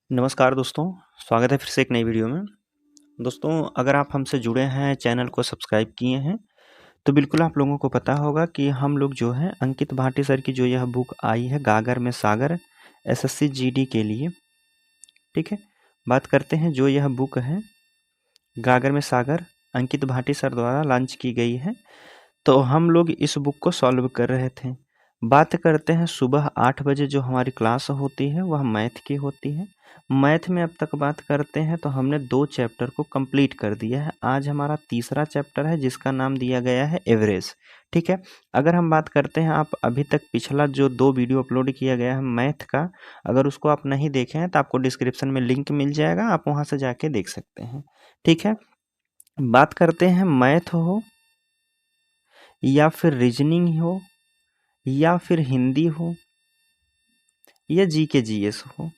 नमस्कार दोस्तों, स्वागत है फिर से एक नई वीडियो में। दोस्तों, अगर आप हमसे जुड़े हैं, चैनल को सब्सक्राइब किए हैं, तो बिल्कुल आप लोगों को पता होगा कि हम लोग जो है अंकित भाटी सर की जो यह बुक आई है गागर में सागर एसएससी जीडी के लिए, ठीक है। बात करते हैं जो यह बुक है गागर में सागर अंकित भाटी सर द्वारा लॉन्च की गई है। तो हम लोग इस बुक को सॉल्व कर रहे थे। बात करते हैं सुबह 8 बजे जो हमारी क्लास होती है वह मैथ की होती है। मैथ में अब तक बात करते हैं तो हमने 2 चैप्टर को कंप्लीट कर दिया है। आज हमारा तीसरा चैप्टर है जिसका नाम दिया गया है एवरेज, ठीक है। अगर हम बात करते हैं, आप अभी तक पिछला जो 2 वीडियो अपलोड किया गया है मैथ का, अगर उसको आप नहीं देखे हैं तो आपको डिस्क्रिप्शन में लिंक मिल जाएगा, आप वहाँ से जाके देख सकते हैं, ठीक है। बात करते हैं मैथ हो या फिर रीजनिंग हो या फिर हिंदी हो या जीके जीएस हो,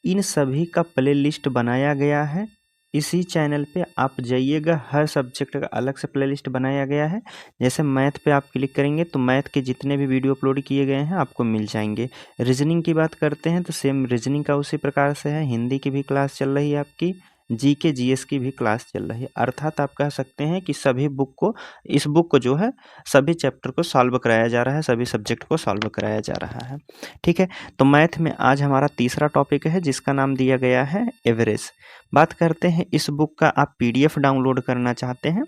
इन सभी का प्लेलिस्ट बनाया गया है इसी चैनल पे। आप जाइएगा, हर सब्जेक्ट का अलग से प्लेलिस्ट बनाया गया है। जैसे मैथ पे आप क्लिक करेंगे तो मैथ के जितने भी वीडियो अपलोड किए गए हैं आपको मिल जाएंगे। रीजनिंग की बात करते हैं तो सेम रीजनिंग का उसी प्रकार से है। हिंदी की भी क्लास चल रही है आपकी, जीके जीएस की भी क्लास चल रही है। अर्थात आप कह सकते हैं कि सभी बुक को, इस बुक को जो है सभी चैप्टर को सॉल्व कराया जा रहा है, सभी सब्जेक्ट को सॉल्व कराया जा रहा है, ठीक है। तो मैथ में आज हमारा तीसरा टॉपिक है जिसका नाम दिया गया है एवरेज। बात करते हैं इस बुक का आप पीडीएफ डाउनलोड करना चाहते हैं।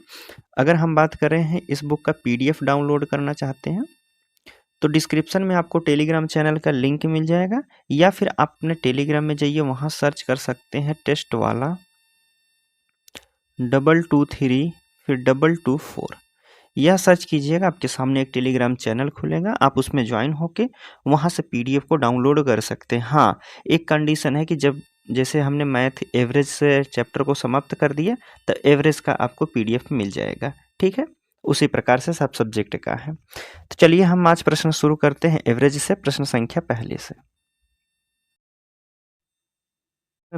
अगर हम बात कर रहे हैं इस बुक का पीडीएफ डाउनलोड करना चाहते हैं तो डिस्क्रिप्शन में आपको टेलीग्राम चैनल का लिंक मिल जाएगा, या फिर आप अपने टेलीग्राम में जाइए, वहाँ सर्च कर सकते हैं टेस्ट वाला 223 फिर 224, यह सर्च कीजिएगा, आपके सामने एक टेलीग्राम चैनल खुलेगा, आप उसमें ज्वाइन होके वहाँ से पीडीएफ को डाउनलोड कर सकते हैं। हाँ, एक कंडीशन है कि जब जैसे हमने मैथ एवरेज से चैप्टर को समाप्त कर दिया तो एवरेज का आपको पीडीएफ मिल जाएगा, ठीक है। उसी प्रकार से सब सब्जेक्ट का है। तो चलिए हम आज प्रश्न शुरू करते हैं एवरेज से। प्रश्न संख्या पहले से,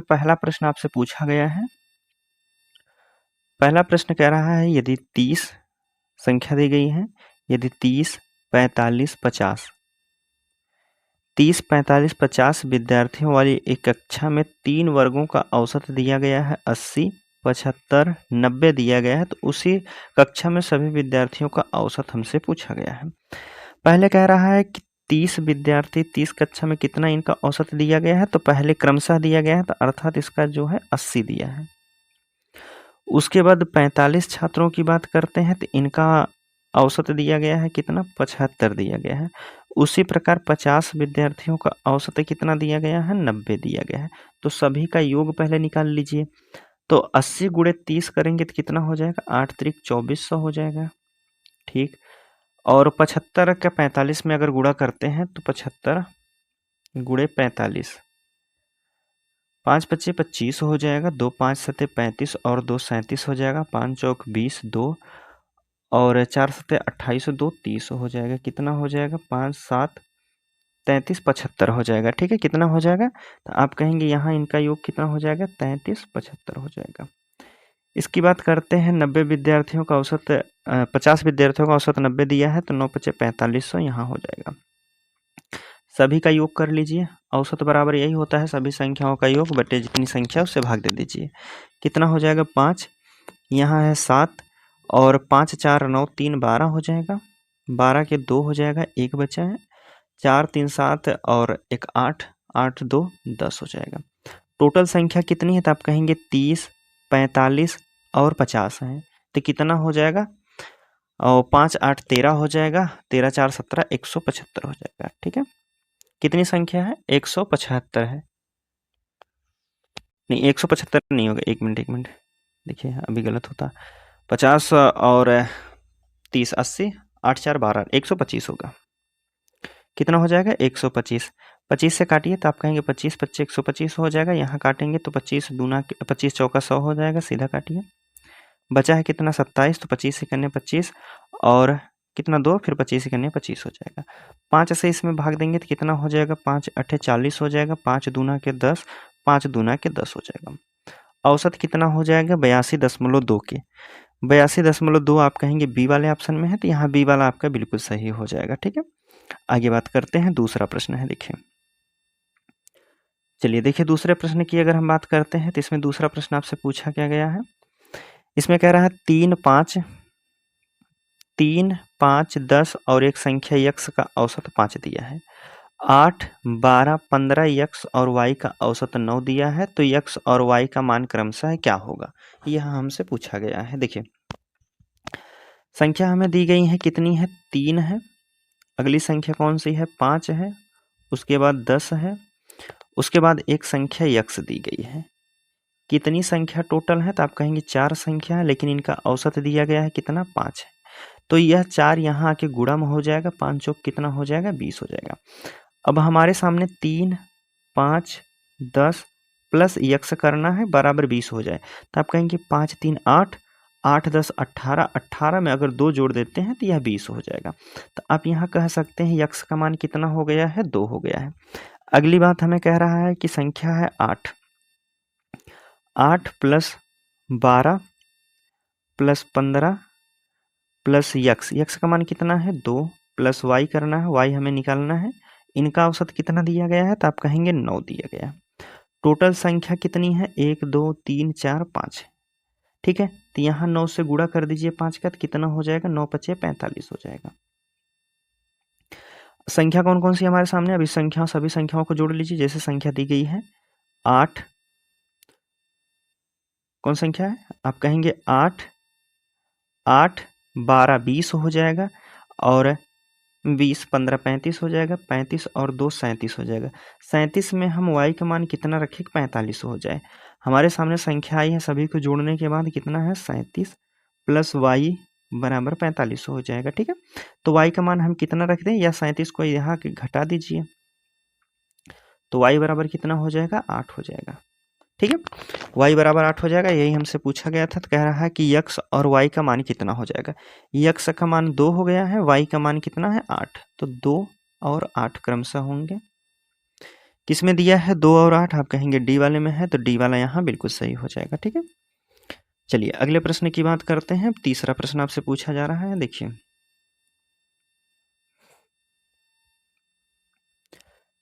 पहला प्रश्न आपसे पूछा गया है। पहला प्रश्न कह रहा है यदि 30 संख्या दी गई है, यदि 30, 45, 50, 30, 45, 50 विद्यार्थियों वाली एक कक्षा में 3 वर्गों का औसत दिया गया है 80, 75, 90 दिया गया है। तो उसी कक्षा में सभी विद्यार्थियों का औसत हमसे पूछा गया है। पहले कह रहा है कि 30 विद्यार्थी 30 कक्षा में कितना इनका औसत दिया गया है, तो पहले क्रमशः दिया गया है, तो अर्थात इसका जो है 80 दिया है। उसके बाद 45 छात्रों की बात करते हैं तो इनका औसत दिया गया है कितना, 75 दिया गया है। उसी प्रकार 50 विद्यार्थियों का औसत कितना दिया गया है, 90 दिया गया है। तो सभी का योग पहले निकाल लीजिए। तो 80 गुणे 30 करेंगे तो कितना हो जाएगा, 8 त्रिक 2400 हो जाएगा, ठीक। और 75 का 45 में अगर गुणा करते हैं तो 75 गुणे 45, 5 पच्चे 25 हो जाएगा, 2 5 सत्ते 35 और 2 37 हो जाएगा, 5 चौक 20, 2 और 4 सत्ते 28, 2 30 हो जाएगा। कितना हो जाएगा, 5 7 33 75 हो जाएगा, ठीक है। कितना हो जाएगा, तो आप कहेंगे यहाँ इनका योग कितना हो जाएगा, 33 75 हो जाएगा। इसकी बात करते हैं 90 विद्यार्थियों का औसत, 50 विद्यार्थियों का औसत 90 दिया है, तो 9 पचे 4500 यहाँ हो जाएगा। सभी का योग कर लीजिए, औसत बराबर यही होता है सभी संख्याओं का योग बटे जितनी संख्या उससे भाग दे दीजिए। कितना हो जाएगा, 5, यहाँ है 7 और 5 4 9 3 12 हो जाएगा, 12 के 2 हो जाएगा, 1 बचा है, 4 3 7 और 1 8, 8 2 10 हो जाएगा। टोटल संख्या कितनी है, तो आप कहेंगे 30, 45 और 50 है, तो कितना हो जाएगा, और 5 8 13 हो जाएगा, 13 4 17 175 हो जाएगा, ठीक है। कितनी संख्या है, 175 है, नहीं 175 नहीं होगा, एक मिनट देखिए अभी गलत होता, 50 और 30 80, 8 4 12 125 होगा। कितना हो जाएगा, 125। 25 से काटिए तो आप कहेंगे 25 25 125 हो जाएगा, यहाँ काटेंगे तो 25 दूना 25 चौका 100 हो जाएगा, सीधा काटिए। बचा है कितना, 27, तो 25 से करने 25 और कितना 2, फिर 25 से करने 25 हो जाएगा। 5 से इसमें भाग देंगे तो कितना हो जाएगा, 5 8 40 हो जाएगा, 5 दूना के 10, 5 दूना के 10 हो जाएगा। औसत कितना हो जाएगा, 82.2 के, 82.2 आप कहेंगे बी वाले ऑप्शन में है, तो यहाँ बी वाला आपका बिल्कुल सही हो जाएगा, ठीक है। आगे बात करते हैं, दूसरा प्रश्न है, देखिए चलिए देखिए दूसरे प्रश्न की अगर हम बात करते हैं तो इसमें दूसरा प्रश्न आपसे पूछा क्या गया है। इसमें कह रहा है 3, 5, 10 और एक संख्या यक्स का औसत 5 दिया है। 8, 12, 15 यक्स और वाई का औसत 9 दिया है, तो यक्स और वाई का मान क्रमशः क्या होगा, यह हमसे पूछा गया है। देखिए संख्या हमें दी गई है, कितनी है, 3 है। अगली संख्या कौन सी है, 5 है। उसके बाद 10 है। उसके बाद एक संख्या यक्स दी गई है। कितनी संख्या टोटल है, तो आप कहेंगे 4 संख्या है, लेकिन इनका औसत दिया गया है कितना, 5 है। तो यह 4 यहाँ आके गुणा में हो जाएगा, 5 चौक कितना हो जाएगा, 20 हो जाएगा। अब हमारे सामने 3, 5, 10 प्लस यक्स करना है बराबर 20 हो जाए, तो आप कहेंगे 5, 3, 8, 8, 10, 18, 18 में अगर 2 जोड़ देते हैं तो यह 20 हो जाएगा। तो आप यहाँ कह सकते हैं यक्स का मान कितना हो गया है, 2 हो गया है। अगली बात हमें कह रहा है कि संख्या है 8, 8 प्लस 12 प्लस 15 प्लस यक्स का मान कितना है, 2 प्लस वाई करना है, वाई हमें निकालना है। इनका औसत कितना दिया गया है, तो आप कहेंगे 9 दिया गया है। टोटल संख्या कितनी है, 1, 2, 3, 4, 5 है। ठीक है, तो यहाँ 9 से गुणा कर दीजिए 5 का, तो कितना हो जाएगा, 9 पचे 45 हो जाएगा। संख्या कौन कौन सी हमारे सामने, अभी संख्या सभी संख्याओं को जोड़ लीजिए। जैसे संख्या दी गई है 8, कौन संख्या है, आप कहेंगे 8, 8, 12, 20 हो जाएगा, और 20, 15, 35 हो जाएगा, 35 और 2, 37 हो जाएगा। 37 में हम y का मान कितना रखें, 45 हो जाए। हमारे सामने संख्या आई है, सभी को जोड़ने के बाद कितना है, 37 प्लस y बराबर 45 हो जाएगा। ठीक है, तो y का मान हम कितना रख दें, या 37 को यहाँ घटा दीजिए, तो y बराबर कितना हो जाएगा, 8 हो जाएगा। ठीक है, y बराबर 8 हो जाएगा। यही हमसे पूछा गया था, तो कह रहा है कि यक्स और y का मान कितना हो जाएगा। यक्स का मान 2 हो गया है, y का मान कितना है, 8, तो 2 और 8 क्रमशः होंगे। किसमें दिया है, 2 और 8, आप कहेंगे डी वाले में है, तो डी वाला यहाँ बिल्कुल सही हो जाएगा। ठीक है, चलिए अगले प्रश्न की बात करते हैं। तीसरा प्रश्न आपसे पूछा जा रहा है, देखिए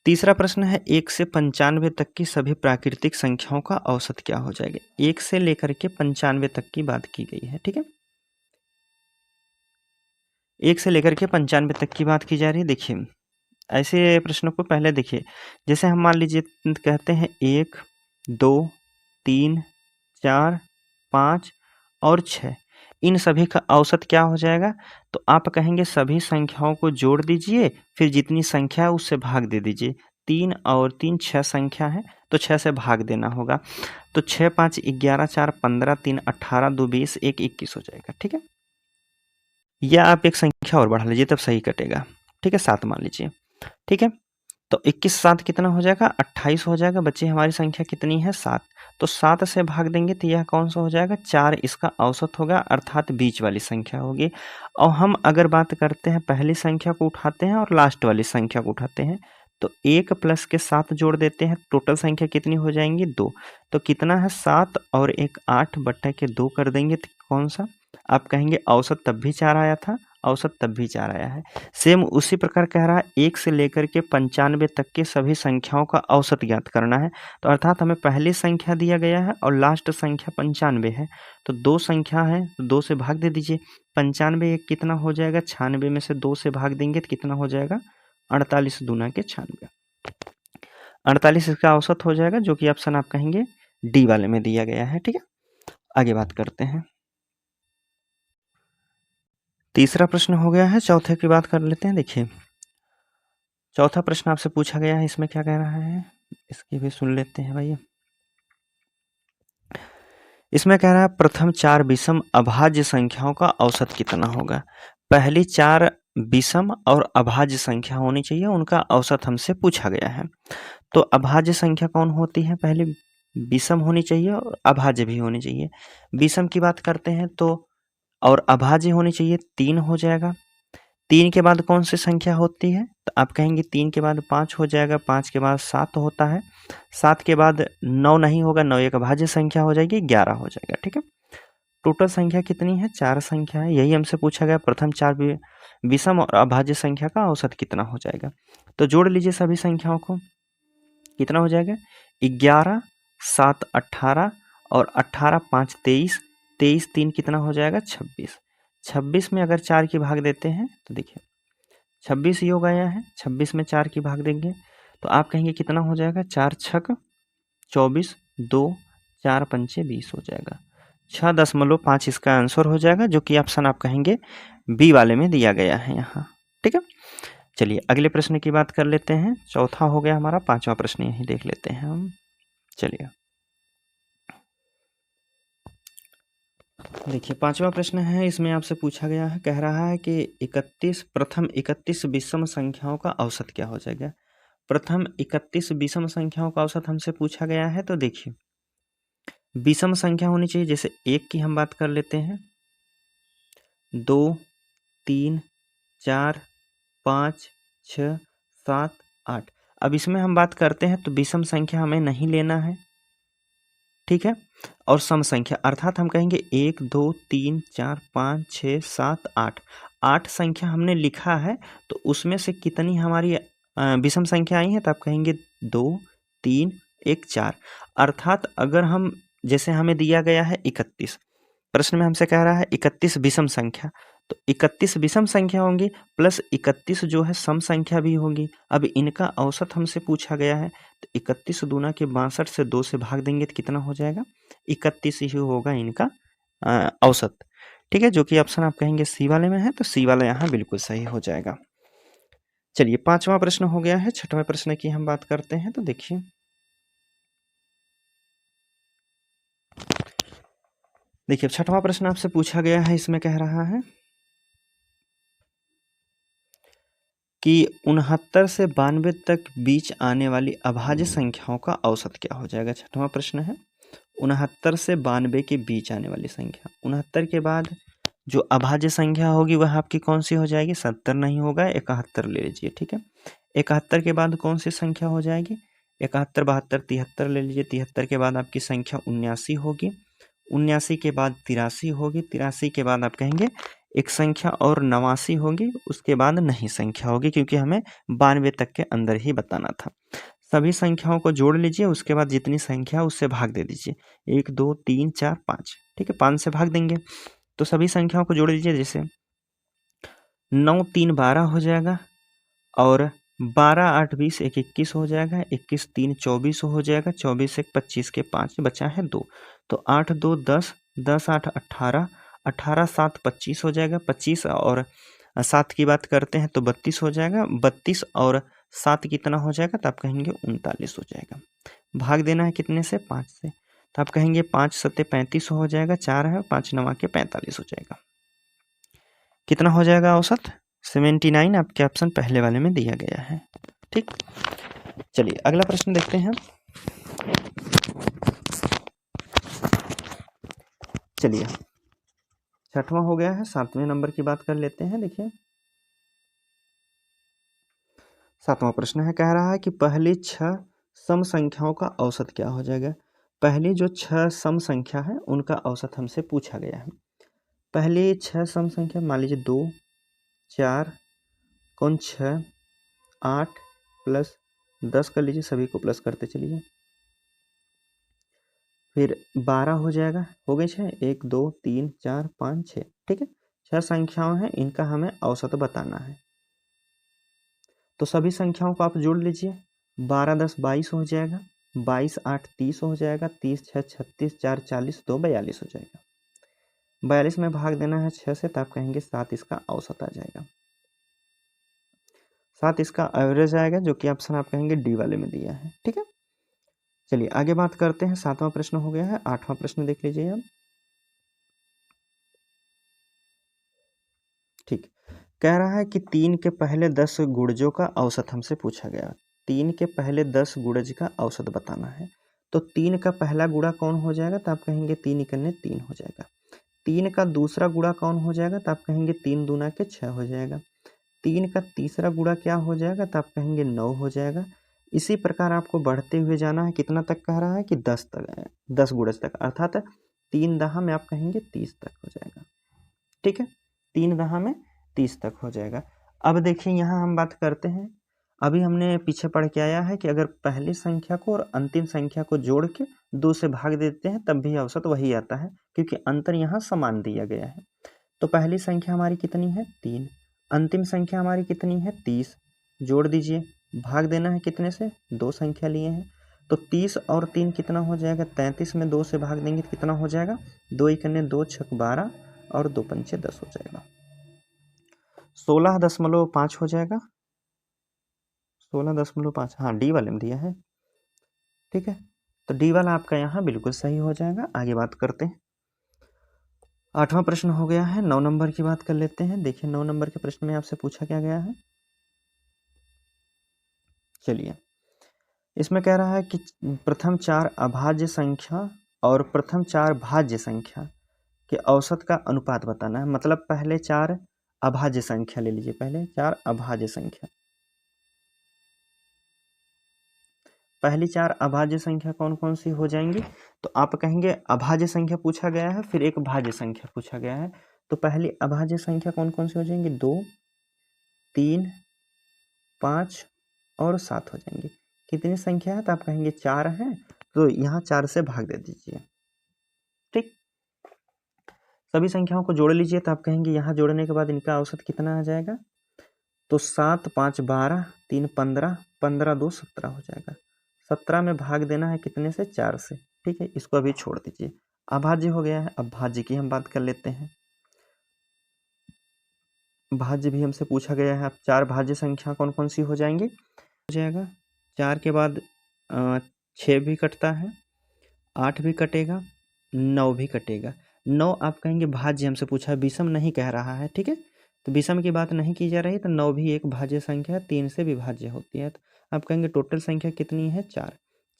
तीसरा प्रश्न है 1 से 95 तक की सभी प्राकृतिक संख्याओं का औसत क्या हो जाएगा। 1 से लेकर के 95 तक की बात की गई है। ठीक है, 1 से लेकर के 95 तक की बात की जा रही है। देखिए ऐसे प्रश्नों को पहले देखिए, जैसे हम मान लीजिए कहते हैं 1, 2, 3, 4, 5 और 6, इन सभी का औसत क्या हो जाएगा, तो आप कहेंगे सभी संख्याओं को जोड़ दीजिए, फिर जितनी संख्या है उससे भाग दे दीजिए। 3 और 3 6 संख्या है, तो 6 से भाग देना होगा। तो 6, 5, 11, 4, 15, 3, 18, 2, 20, 1, 21 हो जाएगा। ठीक है, या आप एक संख्या और बढ़ा लीजिए तब सही कटेगा। ठीक है, 7 मान लीजिए। ठीक है, तो 21 7 कितना हो जाएगा, 28 हो जाएगा। बच्चे हमारी संख्या कितनी है, 7, तो 7 से भाग देंगे तो यह कौन सा हो जाएगा, 4 इसका औसत होगा, अर्थात बीच वाली संख्या होगी। और हम अगर बात करते हैं पहली संख्या को उठाते हैं और लास्ट वाली संख्या को उठाते हैं, तो 1 प्लस के 7 जोड़ देते हैं, टोटल संख्या कितनी हो जाएंगी, 2। तो कितना है, 7 और 1 8 बट्टा के 2 कर देंगे, तो कौन सा, आप कहेंगे औसत तब भी 4 आया था, औसत तब भी 4 आया है। सेम उसी प्रकार कह रहा है 1 से लेकर के 95 तक के सभी संख्याओं का औसत ज्ञात करना है। तो अर्थात हमें पहली संख्या दिया गया है और लास्ट संख्या 95 है, तो 2 संख्या है, तो 2 से भाग दे दीजिए। 95 एक कितना हो जाएगा, 96 में से 2 से भाग देंगे तो कितना हो जाएगा, 48 दूना के 96, 48 इसका औसत हो जाएगा, जो कि ऑप्शन आप कहेंगे डी वाले में दिया गया है। ठीक है, आगे बात करते हैं। तीसरा प्रश्न हो गया है, चौथे की बात कर लेते हैं। देखिए चौथा प्रश्न आपसे पूछा गया है, इसमें क्या कह रहा है, इसकी भी सुन लेते हैं भाई। इसमें कह रहा है प्रथम 4 विषम अभाज्य संख्याओं का औसत कितना होगा। पहली 4 विषम और अभाज्य संख्या होनी चाहिए, उनका औसत हमसे पूछा गया है। तो अभाज्य संख्या कौन होती है, पहले विषम होनी चाहिए और अभाज्य भी होनी चाहिए। विषम की बात करते हैं तो, और अभाज्य होनी चाहिए, 3 हो जाएगा। 3 के बाद कौन सी संख्या होती है, तो आप कहेंगे 3 के बाद 5 हो जाएगा, 5 के बाद 7 होता है, 7 के बाद 9 नहीं होगा, 9 एक अभाज्य संख्या हो जाएगी, 11 हो जाएगा। ठीक है, टोटल संख्या कितनी है, 4 संख्या है। यही हमसे पूछा गया, प्रथम 4 विषम और अभाज्य संख्या का औसत कितना हो जाएगा। तो जोड़ लीजिए सभी संख्याओं को। कितना हो जाएगा 11, 7 18 और 18 5 23, 23 3 कितना हो जाएगा 26। 26 में अगर 4 की भाग देते हैं तो देखिए 26 योग आया है, 26 में 4 की भाग देंगे तो आप कहेंगे कितना हो जाएगा 4 छक 24, 2 4 पंचे 20 हो जाएगा। 6.5 इसका आंसर हो जाएगा, जो कि ऑप्शन आप कहेंगे बी वाले में दिया गया है यहाँ। ठीक है, चलिए अगले प्रश्न की बात कर लेते हैं। चौथा हो गया हमारा, पांचवा प्रश्न यही देख लेते हैं हम। चलिए देखिए पांचवा प्रश्न है, इसमें आपसे पूछा गया है, कह रहा है कि 31 विषम संख्याओं का औसत क्या हो जाएगा। प्रथम 31 विषम संख्याओं का औसत हमसे पूछा गया है। तो देखिए विषम संख्या होनी चाहिए, जैसे 1 की हम बात कर लेते हैं, 2 3 4 5 6 7 8। अब इसमें हम बात करते हैं तो विषम संख्या हमें नहीं लेना है, ठीक है, और सम संख्या अर्थात हम कहेंगे 1 2 3 4 5 6 7 8। 8 संख्या हमने लिखा है, तो उसमें से कितनी हमारी विषम संख्या आई है, तो आप कहेंगे 2 3 1 4। अर्थात अगर हम, जैसे हमें दिया गया है 31, प्रश्न में हमसे कह रहा है 31 विषम संख्या, तो 31 विषम संख्या होंगी प्लस 31 जो है सम संख्या भी होगी। अब इनका औसत हमसे पूछा गया है, तो 31 दूना के 62 से 2 से भाग देंगे तो कितना हो जाएगा 31 ही होगा इनका औसत। ठीक है, जो कि ऑप्शन आप कहेंगे सी वाले में है, तो सी वाला यहाँ बिल्कुल सही हो जाएगा। चलिए पांचवा प्रश्न हो गया है। छठवें प्रश्न की हम बात करते हैं। तो देखिए छठवां प्रश्न आपसे पूछा गया है, इसमें कह रहा है कि 69 से 92 तक बीच आने वाली अभाज्य संख्याओं का औसत क्या हो जाएगा। छठवां प्रश्न है, 69 से 92 के बीच आने वाली संख्या। 69 के बाद जो अभाज्य संख्या होगी वह आपकी कौन सी हो जाएगी, 70 नहीं होगा, 71 ले लीजिए। ठीक है, 71 के बाद कौन सी संख्या हो जाएगी, 71 72 73 ले लीजिए। 73 के बाद आपकी संख्या 79 होगी। 79 के बाद 83 होगी। 83 के बाद आप कहेंगे एक संख्या और 89 होगी, उसके बाद नहीं संख्या होगी, क्योंकि हमें 92 तक के अंदर ही बताना था। सभी संख्याओं को जोड़ लीजिए, उसके बाद जितनी संख्या उससे भाग दे दीजिए। 1 2 3 4 5, ठीक है, 5 से भाग देंगे तो सभी संख्याओं को जोड़ लीजिए। जैसे 9 3 12 हो जाएगा, और 12 8 20 1 21 हो जाएगा, 21 3 24 हो जाएगा, 24 1 25 के 5 बचा है 2, तो 8 2 10, 10 8 18, 18 7 25 हो जाएगा, 25 और 7 की बात करते हैं तो 32 हो जाएगा, 32 और 7 कितना हो जाएगा, तो आप कहेंगे 39 हो जाएगा। भाग देना है कितने से, 5 से, तो आप कहेंगे 5 7 35 हो जाएगा, 4 है 5 9 के 45 हो जाएगा। कितना हो जाएगा औसत, 79 आपके ऑप्शन पहले वाले में दिया गया है। ठीक, चलिए अगला प्रश्न देखते हैं। चलिए छठवां हो गया है, 7वें नंबर की बात कर लेते हैं। देखिए 7वां प्रश्न है, कह रहा है कि पहली 6 सम संख्याओं का औसत क्या हो जाएगा। पहली जो 6 सम संख्या है उनका औसत हमसे पूछा गया है। पहली 6 सम संख्या मान लीजिए 2 4 6 8 प्लस 10 कर लीजिए, सभी को प्लस करते चलिए, फिर 12 हो जाएगा, हो गई 6, 1 2 3 4 5 6। ठीक है, 6 संख्याएं हैं, इनका हमें औसत बताना है। तो सभी संख्याओं को आप जोड़ लीजिए, 12 10 22 हो जाएगा, 22 8 30 हो जाएगा, 30 6 36, 4 40, 2 42 हो जाएगा। 42 में भाग देना है 6 से, तो आप कहेंगे 7 इसका औसत आ जाएगा, 7 इसका एवरेज आएगा, जो कि ऑप्शन आप कहेंगे डी वाले में दिया है। ठीक है, चलिए आगे बात करते हैं। 7वां प्रश्न हो गया है। 8वां प्रश्न देख लीजिए आप। ठीक, कह रहा है कि 3 के पहले 10 गुणजों का औसत हमसे पूछा गया। 3 के पहले 10 गुणज का औसत बताना है। तो 3 का पहला गुणा कौन हो जाएगा, तो आप कहेंगे 3 इकन्ने 3 हो जाएगा। 3 का दूसरा गुणा कौन हो जाएगा, तो आप कहेंगे 3 दूना के 6 हो जाएगा। 3 का तीसरा गुणा क्या हो जाएगा, तो आप कहेंगे 9 हो जाएगा। इसी प्रकार आपको बढ़ते हुए जाना है, कितना तक कह रहा है कि 10 तक, 10 गुणज तक, अर्थात 3 दहा में आप कहेंगे 30 तक हो जाएगा। ठीक है, 3 दहा में 30 तक हो जाएगा। अब देखिए यहाँ हम बात करते हैं, अभी हमने पीछे पढ़ के आया है कि अगर पहली संख्या को और अंतिम संख्या को जोड़ के 2 से भाग देते हैं तब भी औसत वही आता है, क्योंकि अंतर यहाँ समान दिया गया है। तो पहली संख्या हमारी कितनी है 3, अंतिम संख्या हमारी कितनी है 30, जोड़ दीजिए, भाग देना है कितने से, 2 संख्या लिए हैं, तो 30 और 3 कितना हो जाएगा, 33 में 2 से भाग देंगे तो कितना हो जाएगा, 2 एकने 2 छक 12 और 2 पंचे 10 हो जाएगा, 16.5 हो जाएगा, 16.5। हाँ, डी वाले में दिया है, ठीक है। तो डी वाला आपका यहाँ बिल्कुल सही हो जाएगा। आगे बात करते हैं, 8वां प्रश्न हो गया है। 9 नंबर की बात कर लेते हैं। देखिए 9 नंबर के प्रश्न में आपसे पूछा क्या गया है, चलिए इसमें कह रहा है कि प्रथम 4 अभाज्य संख्या और प्रथम 4 भाज्य संख्या के औसत का अनुपात बताना है। मतलब पहले 4 अभाज्य संख्या ले लीजिए, पहले 4 अभाज्य संख्या, पहली 4 अभाज्य संख्या कौन कौन सी हो जाएंगी, तो आप कहेंगे अभाज्य संख्या पूछा गया है, फिर एक भाज्य संख्या पूछा गया है, तो पहली अभाज्य संख्या कौन कौन सी हो जाएंगी, 2, 3, 5 और 7 हो जाएंगी। कितनी संख्या है, तो आप कहेंगे 4 है, तो यहाँ 4 से भाग दे दीजिए, ठीक। सभी संख्याओं को जोड़ लीजिए, तो आप कहेंगे यहाँ जोड़ने के बाद इनका औसत कितना आ जाएगा, तो 7, 5, 12, 3, 15, 15, 2, 17 हो जाएगा। 17 में भाग देना है कितने से, 4 से, ठीक है। इसको अभी छोड़ दीजिए, अभाज्य हो गया है। अब भाज्य की हम बात कर लेते हैं। भाज्य भी हमसे पूछा गया है। अब 4 भाज्य संख्या कौन कौन सी हो जाएंगी, हो जाएगा 4 के बाद 6 भी कटता है, 8 भी कटेगा, 9 भी कटेगा। 9 आप कहेंगे भाज्य हमसे पूछा है, विषम नहीं कह रहा है, ठीक है। तो विषम की बात नहीं की जा रही, तो 9 भी एक भाज्य संख्या है, 3 से विभाज्य होती है। तो आप कहेंगे टोटल संख्या कितनी है, 4,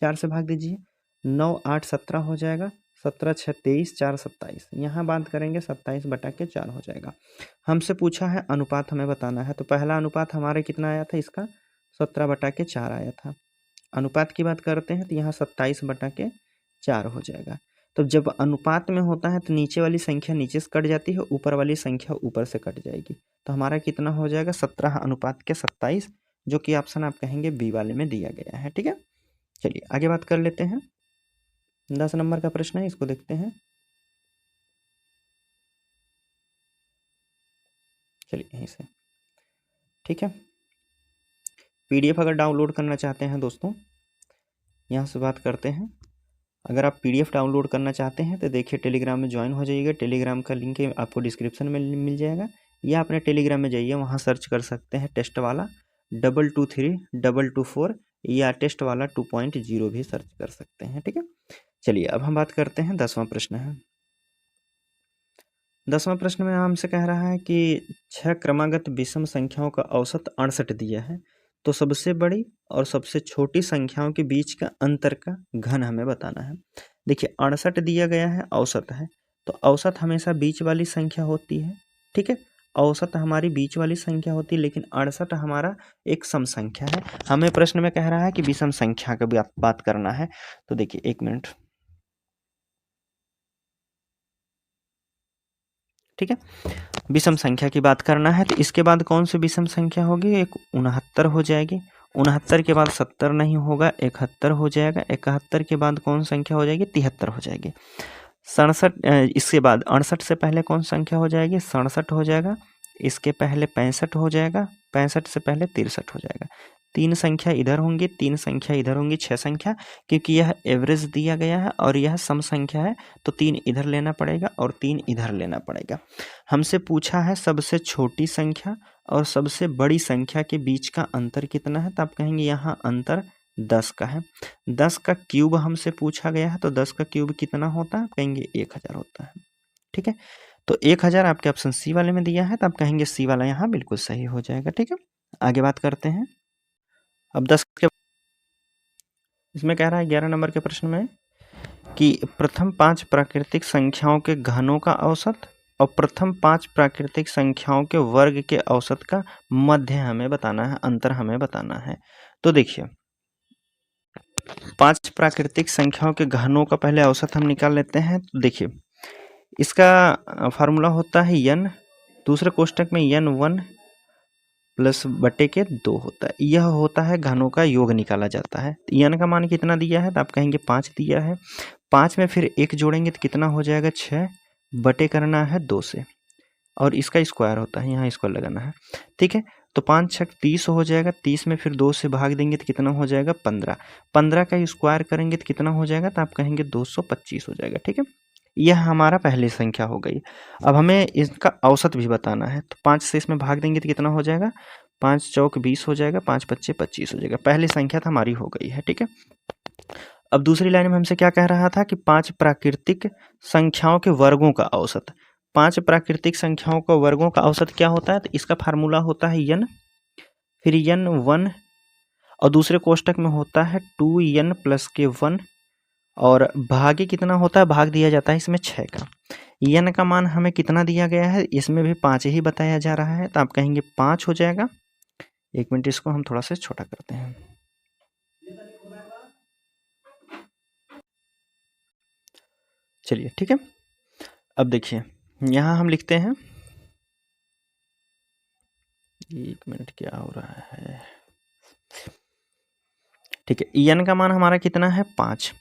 4 से भाग दीजिए, 9, 8, 17 हो जाएगा, 17, 6, 23, 4, 27। यहाँ बात करेंगे 27/4 हो जाएगा। हमसे पूछा है अनुपात हमें बताना है, तो पहला अनुपात हमारे कितना आया था, इसका 17/4 आया था। अनुपात की बात करते हैं तो यहाँ 27/4 हो जाएगा। तो जब अनुपात में होता है तो नीचे वाली संख्या नीचे से कट जाती है, ऊपर वाली संख्या ऊपर से कट जाएगी। तो हमारा कितना हो जाएगा, 17/27, जो कि ऑप्शन आप कहेंगे बी वाले में दिया गया है, ठीक है। चलिए आगे बात कर लेते हैं। 10 नंबर का प्रश्न है, इसको देखते हैं। चलिए यहीं से, ठीक है। पीडीएफ अगर डाउनलोड करना चाहते हैं दोस्तों, यहाँ से बात करते हैं। अगर आप पीडीएफ डाउनलोड करना चाहते हैं तो देखिए टेलीग्राम में ज्वाइन हो जाइएगा। टेलीग्राम का लिंक आपको डिस्क्रिप्शन में मिल जाएगा, या अपने टेलीग्राम में जाइए, वहाँ सर्च कर सकते हैं टेस्ट वाला 223-224, या टेस्ट वाला 2.0 भी सर्च कर सकते हैं, ठीक है। चलिए अब हम बात करते हैं। 10वां प्रश्न है। 10वां प्रश्न में हमसे कह रहा है कि 6 क्रमागत विषम संख्याओं का औसत 68 दिया है, तो सबसे बड़ी और सबसे छोटी संख्याओं के बीच का अंतर का घन हमें बताना है। देखिए 68 दिया गया है, औसत है, तो औसत हमेशा बीच वाली संख्या होती है, ठीक है। औसत हमारी बीच वाली संख्या होती है, लेकिन 68 हमारा एक सम संख्या है। हमें प्रश्न में कह रहा है कि विषम संख्या का भी बात करना है। तो देखिए 1 मिनट, ठीक है। विषम संख्या की बात करना है, तो इसके बाद कौन सी विषम संख्या होगी, एक 69 हो जाएगी। 69 के बाद 70 नहीं होगा, 71 हो जाएगा। 71 के बाद कौन संख्या हो जाएगी, 73 हो जाएगी। 67, इसके बाद 68 से पहले कौन संख्या हो जाएगी, 67 हो जाएगा। इसके पहले 65 हो जाएगा, 65 से पहले 63 हो जाएगा। 3 संख्या इधर होंगी, 3 संख्या इधर होंगी, 6 संख्या, क्योंकि यह एवरेज दिया गया है और यह सम संख्या है, तो 3 इधर लेना पड़ेगा और 3 इधर लेना पड़ेगा। हमसे पूछा है सबसे छोटी संख्या और सबसे बड़ी संख्या के बीच का अंतर कितना है, तो आप कहेंगे यहाँ अंतर 10 का है। 10 का क्यूब हमसे पूछा गया है, तो 10 का क्यूब कितना होता है, आप कहेंगे 1000 होता है, ठीक है। तो 1000 आपके ऑप्शन सी वाले में दिया है, तो आप कहेंगे सी वाला यहाँ बिल्कुल सही हो जाएगा, ठीक है। आगे बात करते हैं। अब 10 के, इसमें कह रहा है 11 नंबर के प्रश्न में कि प्रथम 5 प्राकृतिक संख्याओं के घनों का औसत और प्रथम 5 प्राकृतिक संख्याओं के वर्ग के औसत का मध्य हमें बताना है, अंतर हमें बताना है। तो देखिए 5 प्राकृतिक संख्याओं के घनों का पहले औसत हम निकाल लेते हैं। तो देखिए इसका फार्मूला होता है n, दूसरे कोष्टक में n1 प्लस बटे के 2 होता है। यह होता है घनों का योग निकाला जाता है। n का मान कितना दिया है तो आप कहेंगे 5 दिया है। 5 में फिर 1 जोड़ेंगे तो कितना हो जाएगा 6, बटे करना है 2 से, और इसका स्क्वायर होता है, यहाँ स्क्वायर लगाना है। ठीक है, तो 5 छक 30 हो जाएगा। 30 में फिर 2 से भाग देंगे तो कितना हो जाएगा 15। 15 का स्क्वायर करेंगे तो कितना हो जाएगा तो आप कहेंगे 225 हो जाएगा। ठीक है, यह हमारा पहली संख्या हो गई। अब हमें इसका औसत भी बताना है, तो 5 से इसमें भाग देंगे तो कितना हो जाएगा 5 चौक 20 हो जाएगा, 5 पच्चे 25 हो जाएगा। पहली संख्या तो हमारी हो गई है। ठीक है, अब दूसरी लाइन में हमसे क्या कह रहा था कि 5 प्राकृतिक संख्याओं के वर्गों का औसत। 5 प्राकृतिक संख्याओं का वर्गों का औसत क्या होता है, तो इसका फार्मूला होता है n, फिर n1, और दूसरे कोष्टक में होता है 2n प्लस के 1, और भागे कितना होता है, भाग दिया जाता है इसमें 6 का। n का मान हमें कितना दिया गया है, इसमें भी 5 ही बताया जा रहा है, तो आप कहेंगे 5 हो जाएगा। 1 मिनट, इसको हम थोड़ा सा छोटा करते हैं। चलिए ठीक है, अब देखिए यहाँ हम लिखते हैं, 1 मिनट क्या हो रहा है। ठीक है, n का मान हमारा कितना है 5,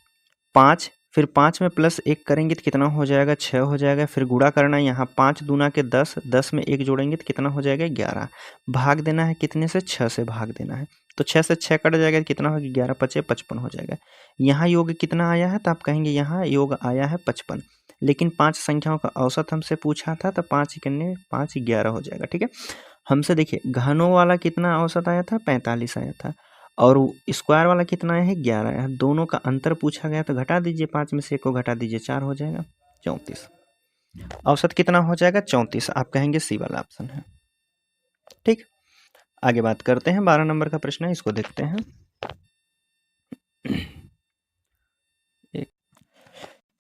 5 फिर 5 में प्लस 1 करेंगे तो कितना हो जाएगा 6 हो जाएगा। फिर गुणा करना है, यहाँ 5 दूना के 10, 10 में 1 जोड़ेंगे तो कितना हो जाएगा 11। भाग देना है कितने से, 6 से भाग देना है, तो 6 से 6 कट जाएगा तो कितना होगा 11 पचे 55 हो जाएगा। यहाँ योग कितना आया है, तो आप कहेंगे यहाँ योग आया है 55, लेकिन 5 संख्याओं का औसत हमसे पूछा था, तो 5 कितने 5 11 हो जाएगा। ठीक है, हमसे देखिए घनों वाला कितना औसत आया था 45 आया था, और स्क्वायर वाला कितना है 11 है। दोनों का अंतर पूछा गया, तो घटा दीजिए, 5 में से 1 को घटा दीजिए, 4 हो जाएगा 34। औसत कितना हो जाएगा 34, आप कहेंगे सी वाला ऑप्शन है। ठीक, आगे बात करते हैं। 12 नंबर का प्रश्न है, इसको देखते हैं।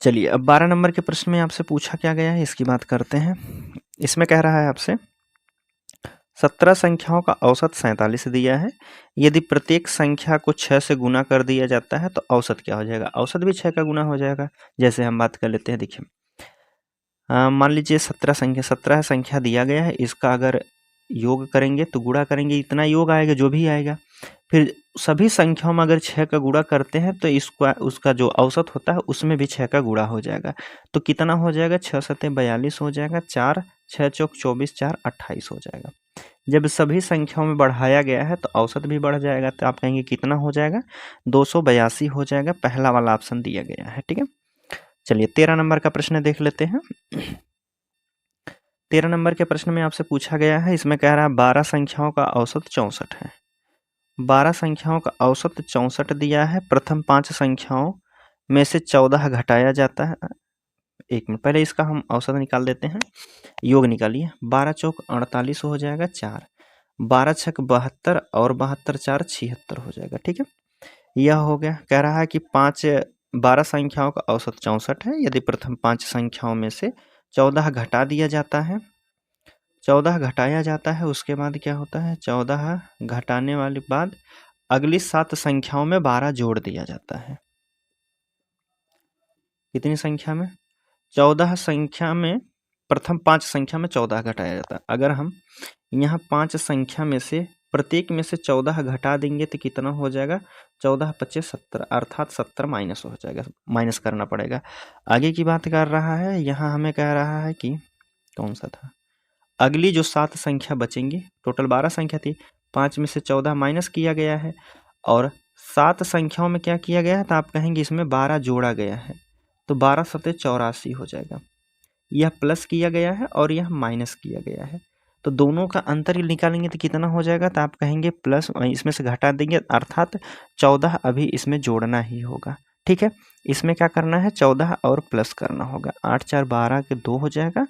चलिए, अब 12 नंबर के प्रश्न में आपसे पूछा क्या गया है, इसकी बात करते हैं। इसमें कह रहा है आपसे 17 संख्याओं का औसत 47 दिया है। यदि प्रत्येक संख्या को 6 से गुना कर दिया जाता है तो औसत क्या हो जाएगा, औसत भी 6 का गुना हो जाएगा। जैसे हम बात कर लेते हैं, देखिए मान लीजिए 17 संख्या दिया गया है, इसका अगर योग करेंगे तो गुणा करेंगे, इतना योग आएगा जो भी आएगा। फिर सभी संख्याओं में अगर 6 का गुणा करते हैं तो इसका उसका जो औसत होता है उसमें भी 6 का गुणा हो जाएगा। तो कितना हो जाएगा 6 सत्ते 42 हो जाएगा, 4 6 चौक 24, 4 28 हो जाएगा। जब सभी संख्याओं में बढ़ाया गया है तो औसत भी बढ़ जाएगा, तो आप कहेंगे कितना हो जाएगा 282 हो जाएगा। पहला वाला ऑप्शन दिया गया है। ठीक है, चलिए 13 नंबर का प्रश्न देख लेते हैं। 13 नंबर के प्रश्न में आपसे पूछा गया है, इसमें कह रहा है 12 संख्याओं का औसत 64 है। 12 संख्याओं का औसत 64 दिया है। प्रथम 5 संख्याओं में से 14 घटाया जाता है। 1 मिनट, पहले इसका हम औसत निकाल देते हैं। योग निकालिए, 12 चौक 48 हो जाएगा 4, 12 छक 72 और 72 4 76 हो जाएगा। ठीक है, यह हो गया। कह रहा है कि 12 संख्याओं का औसत 64 है। यदि प्रथम 5 संख्याओं में से 14 घटा दिया जाता है, 14 घटाया जाता है, उसके बाद क्या होता है 14 घटाने वाले बाद अगली 7 संख्याओं में 12 जोड़ दिया जाता है। कितनी संख्या में 14 संख्या में, प्रथम 5 संख्या में 14 घटाया जाता है। अगर हम यहाँ 5 संख्या में से प्रत्येक में से 14 घटा देंगे तो कितना हो जाएगा 14 पच्चे 70, अर्थात 70 माइनस हो जाएगा, माइनस करना पड़ेगा। आगे की बात कर रहा है, यहाँ हमें कह रहा है कि कौन सा था, अगली जो 7 संख्या बचेंगी, टोटल 12 संख्या थी, 5 में से 14 माइनस किया गया है और 7 संख्याओं में क्या किया गया है, तो आप कहेंगे इसमें 12 जोड़ा गया है, तो 12 सत्ते 84 हो जाएगा। यह प्लस किया गया है और यह माइनस किया गया है, तो दोनों का अंतर निकालेंगे तो कितना हो जाएगा, तो आप कहेंगे प्लस, इसमें से घटा देंगे, अर्थात 14 अभी इसमें जोड़ना ही होगा। ठीक है, इसमें क्या करना है 14 और प्लस करना होगा। 8 4 12 के 2 हो जाएगा,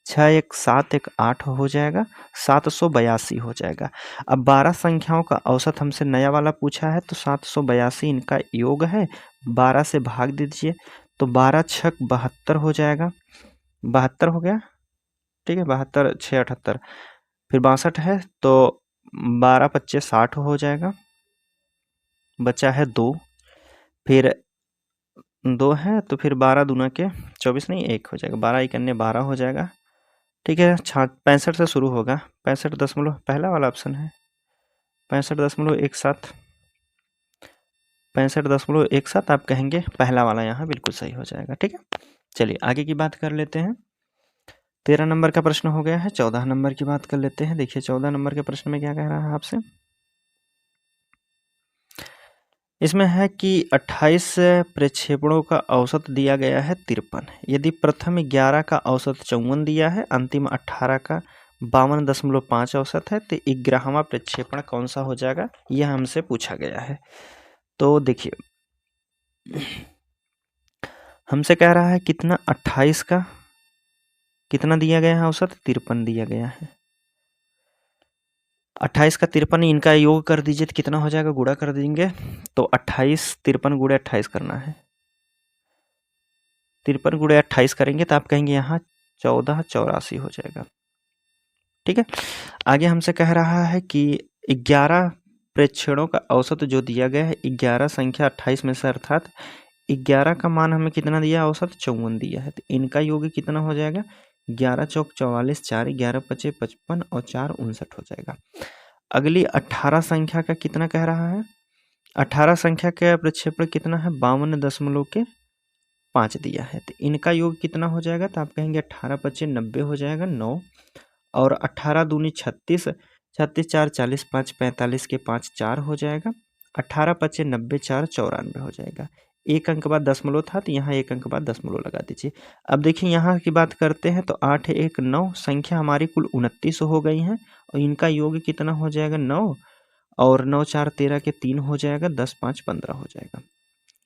6 1 7 1 8 हो जाएगा, 782 हो जाएगा। अब 12 संख्याओं का औसत हमसे नया वाला पूछा है, तो 782 इनका योग है, 12 से भाग दीजिए, तो 12 छक 72 हो जाएगा, 72 हो गया। ठीक है, 72 6 78, फिर 62 है, तो 12 पच्चे 60 हो जाएगा, बचा है 2, फिर 2 है तो फिर 12 दूना के 24 नहीं 1 हो जाएगा, 12 1 12 हो जाएगा। ठीक है। 65 से शुरू होगा, 65 दशमलव पहला वाला ऑप्शन है, 65.17, 65.17 आप कहेंगे पहला वाला यहाँ बिल्कुल सही हो जाएगा। ठीक है, चलिए आगे की बात कर लेते हैं। 13 नंबर का प्रश्न हो गया है, 14 नंबर की बात कर लेते हैं। देखिए 14 नंबर के प्रश्न में क्या कह रहा है आपसे, इसमें है कि 28 प्रक्षेपणों का औसत दिया गया है 53। यदि प्रथम 11 का औसत 54 दिया है, अंतिम 18 का 52.5 औसत है, तो 11वां प्रक्षेपण कौन सा हो जाएगा, यह हमसे पूछा गया है। तो देखिए हमसे कह रहा है कितना, 28 का कितना दिया गया है औसत, 53 दिया गया है। 28 का 53, इनका योग कर दीजिए तो कितना हो जाएगा, गुणा कर देंगे तो 28 53 गुणे 28 करना है, 53 गुणे 28 करेंगे तो आप कहेंगे यहाँ 1484 हो जाएगा। ठीक है, आगे हमसे कह रहा है कि 11 प्रेक्षणों का औसत जो दिया गया है, 11 संख्या 28 में से, अर्थात 11 का मान हमें कितना दिया, औसत 54 दिया है, तो इनका योग कितना हो जाएगा, 11 चौक 44, 4 11 पचे 55 और 4 59 हो जाएगा। अगली 18 संख्या का कितना कह रहा है, 18 संख्या का प्रक्षेपण कितना है, 52.5 दिया है, तो इनका योग कितना हो जाएगा, तो आप कहेंगे 18 पचे 90 हो जाएगा 9, और 18 दूनी 36, 36 4 40, 5 45 के 5 4 हो जाएगा, 18 पचे 90, 4 94 हो जाएगा। एक अंक बाद दशमलव था तो यहाँ एक अंक बाद दशमलव लगा दीजिए। अब देखिए यहाँ की बात करते हैं तो 8 1 9 संख्या हमारी कुल 29 हो गई हैं, और इनका योग कितना हो जाएगा 9, और 9 4 13 के 3 हो जाएगा, 10 5 15 हो जाएगा।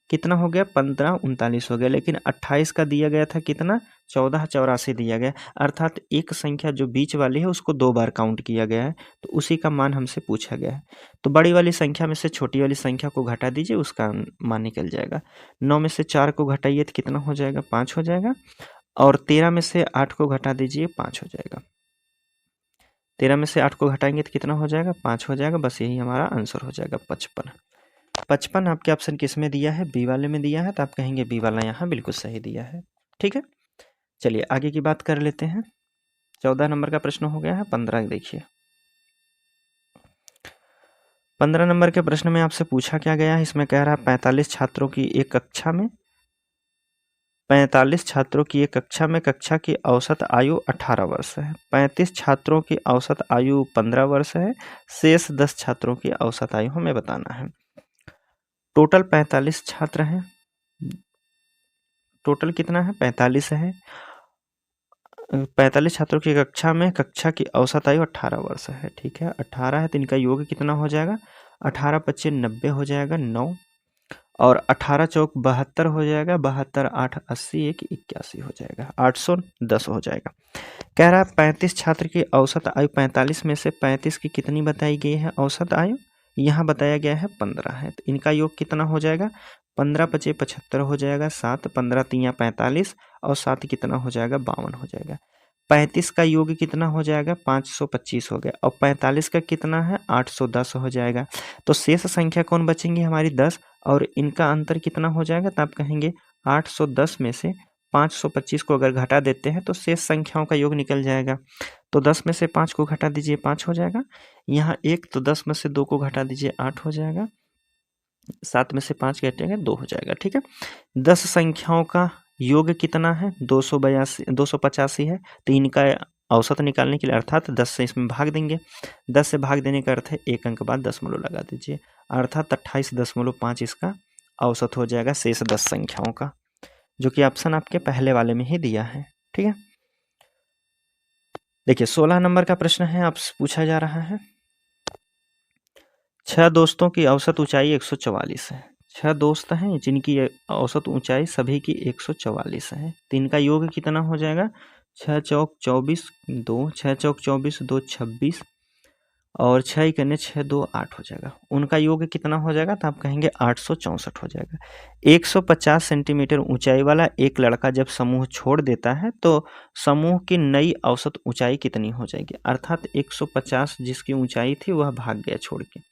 कितना हो गया, 15 39 हो गया। लेकिन 28 का दिया गया था कितना, 1484 दिया गया, अर्थात एक संख्या जो बीच वाली है उसको 2 बार काउंट किया गया है, तो उसी का मान हमसे पूछा गया है। तो बड़ी वाली संख्या में से छोटी वाली संख्या को घटा दीजिए, उसका मान निकल जाएगा। 9 में से 4 को घटाइए तो कितना हो जाएगा, 5 हो जाएगा, और 13 में से 8 को घटा दीजिए, 5 हो जाएगा। 13 में से 8 को घटाएंगे तो कितना हो जाएगा, 5 हो जाएगा। बस यही हमारा आंसर हो जाएगा 55। 55 आपके ऑप्शन किस में दिया है, बी वाले में दिया है, तो आप कहेंगे बी वाला यहाँ बिल्कुल सही दिया है। ठीक है, चलिए आगे की बात कर लेते हैं। 14 नंबर का प्रश्न हो गया है। 15 देखिए, 15 नंबर के प्रश्न में आपसे पूछा क्या गया है, इसमें कह रहा है 45 छात्रों की एक कक्षा में, 45 छात्रों की एक कक्षा में, कक्षा की औसत आयु 18 वर्ष है, 35 छात्रों की औसत आयु 15 वर्ष है, शेष 10 छात्रों की औसत आयु हमें बताना है। टोटल 45 छात्र हैं, टोटल कितना है, 45 है। 45 छात्रों की कक्षा में, कक्षा की औसत आयु 18 वर्ष है। ठीक है, 18 है तो इनका योग कितना हो जाएगा, 18 पच्चीस 90 हो जाएगा 9, और 18 चौक 72 हो जाएगा, 72 8 80 1 81 हो जाएगा, 810 हो जाएगा। कह रहा है 35 छात्र की औसत आयु, 45 में से 35 की कितनी बताई गई है औसत आयु, यहाँ बताया गया है 15 है, तो इनका योग कितना हो जाएगा, 15 पचे 75 हो जाएगा, 7 15 3 45, और 7 कितना हो जाएगा, 52 हो जाएगा। 35 का योग कितना हो जाएगा, 525 हो गया, और 45 का कितना है, 810 हो जाएगा। तो शेष संख्या कौन बचेंगी हमारी, 10, और इनका अंतर कितना हो जाएगा, तो आप कहेंगे 810 में से 525 को अगर घटा देते हैं तो शेष संख्याओं का योग निकल जाएगा। तो 10 में से 5 को घटा दीजिए, 5 हो जाएगा। यहाँ 1, तो 10 में से 2 को घटा दीजिए, 8 हो जाएगा। 7 में से 5 घटेंगे, 2 हो जाएगा। ठीक है, 10 संख्याओं का योग कितना है, 285 है, तो इनका औसत निकालने के लिए, अर्थात 10 से इसमें भाग देंगे। 10 से भाग देने का अर्थ है एक अंक बाद दशमलव लगा दीजिए, अर्थात 28.5 इसका औसत हो जाएगा शेष 10 संख्याओं का, जो कि ऑप्शन आपके पहले वाले में ही दिया है। ठीक है, देखिए 16 नंबर का प्रश्न है, आपसे पूछा जा रहा है, 6 दोस्तों की औसत ऊंचाई 144 है। 6 दोस्त हैं जिनकी औसत ऊंचाई सभी की 144 है, तो इनका योग कितना हो जाएगा, 6 चौक 24 2, 6 चौक 24 2 26, और 6 करने 6 2 8 हो जाएगा। उनका योग कितना हो जाएगा, तो आप कहेंगे 864 हो जाएगा। 150 सेंटीमीटर ऊंचाई वाला एक लड़का जब समूह छोड़ देता है तो समूह की नई औसत ऊंचाई कितनी हो जाएगी, अर्थात 150 जिसकी ऊंचाई थी वह भाग गया छोड़ के।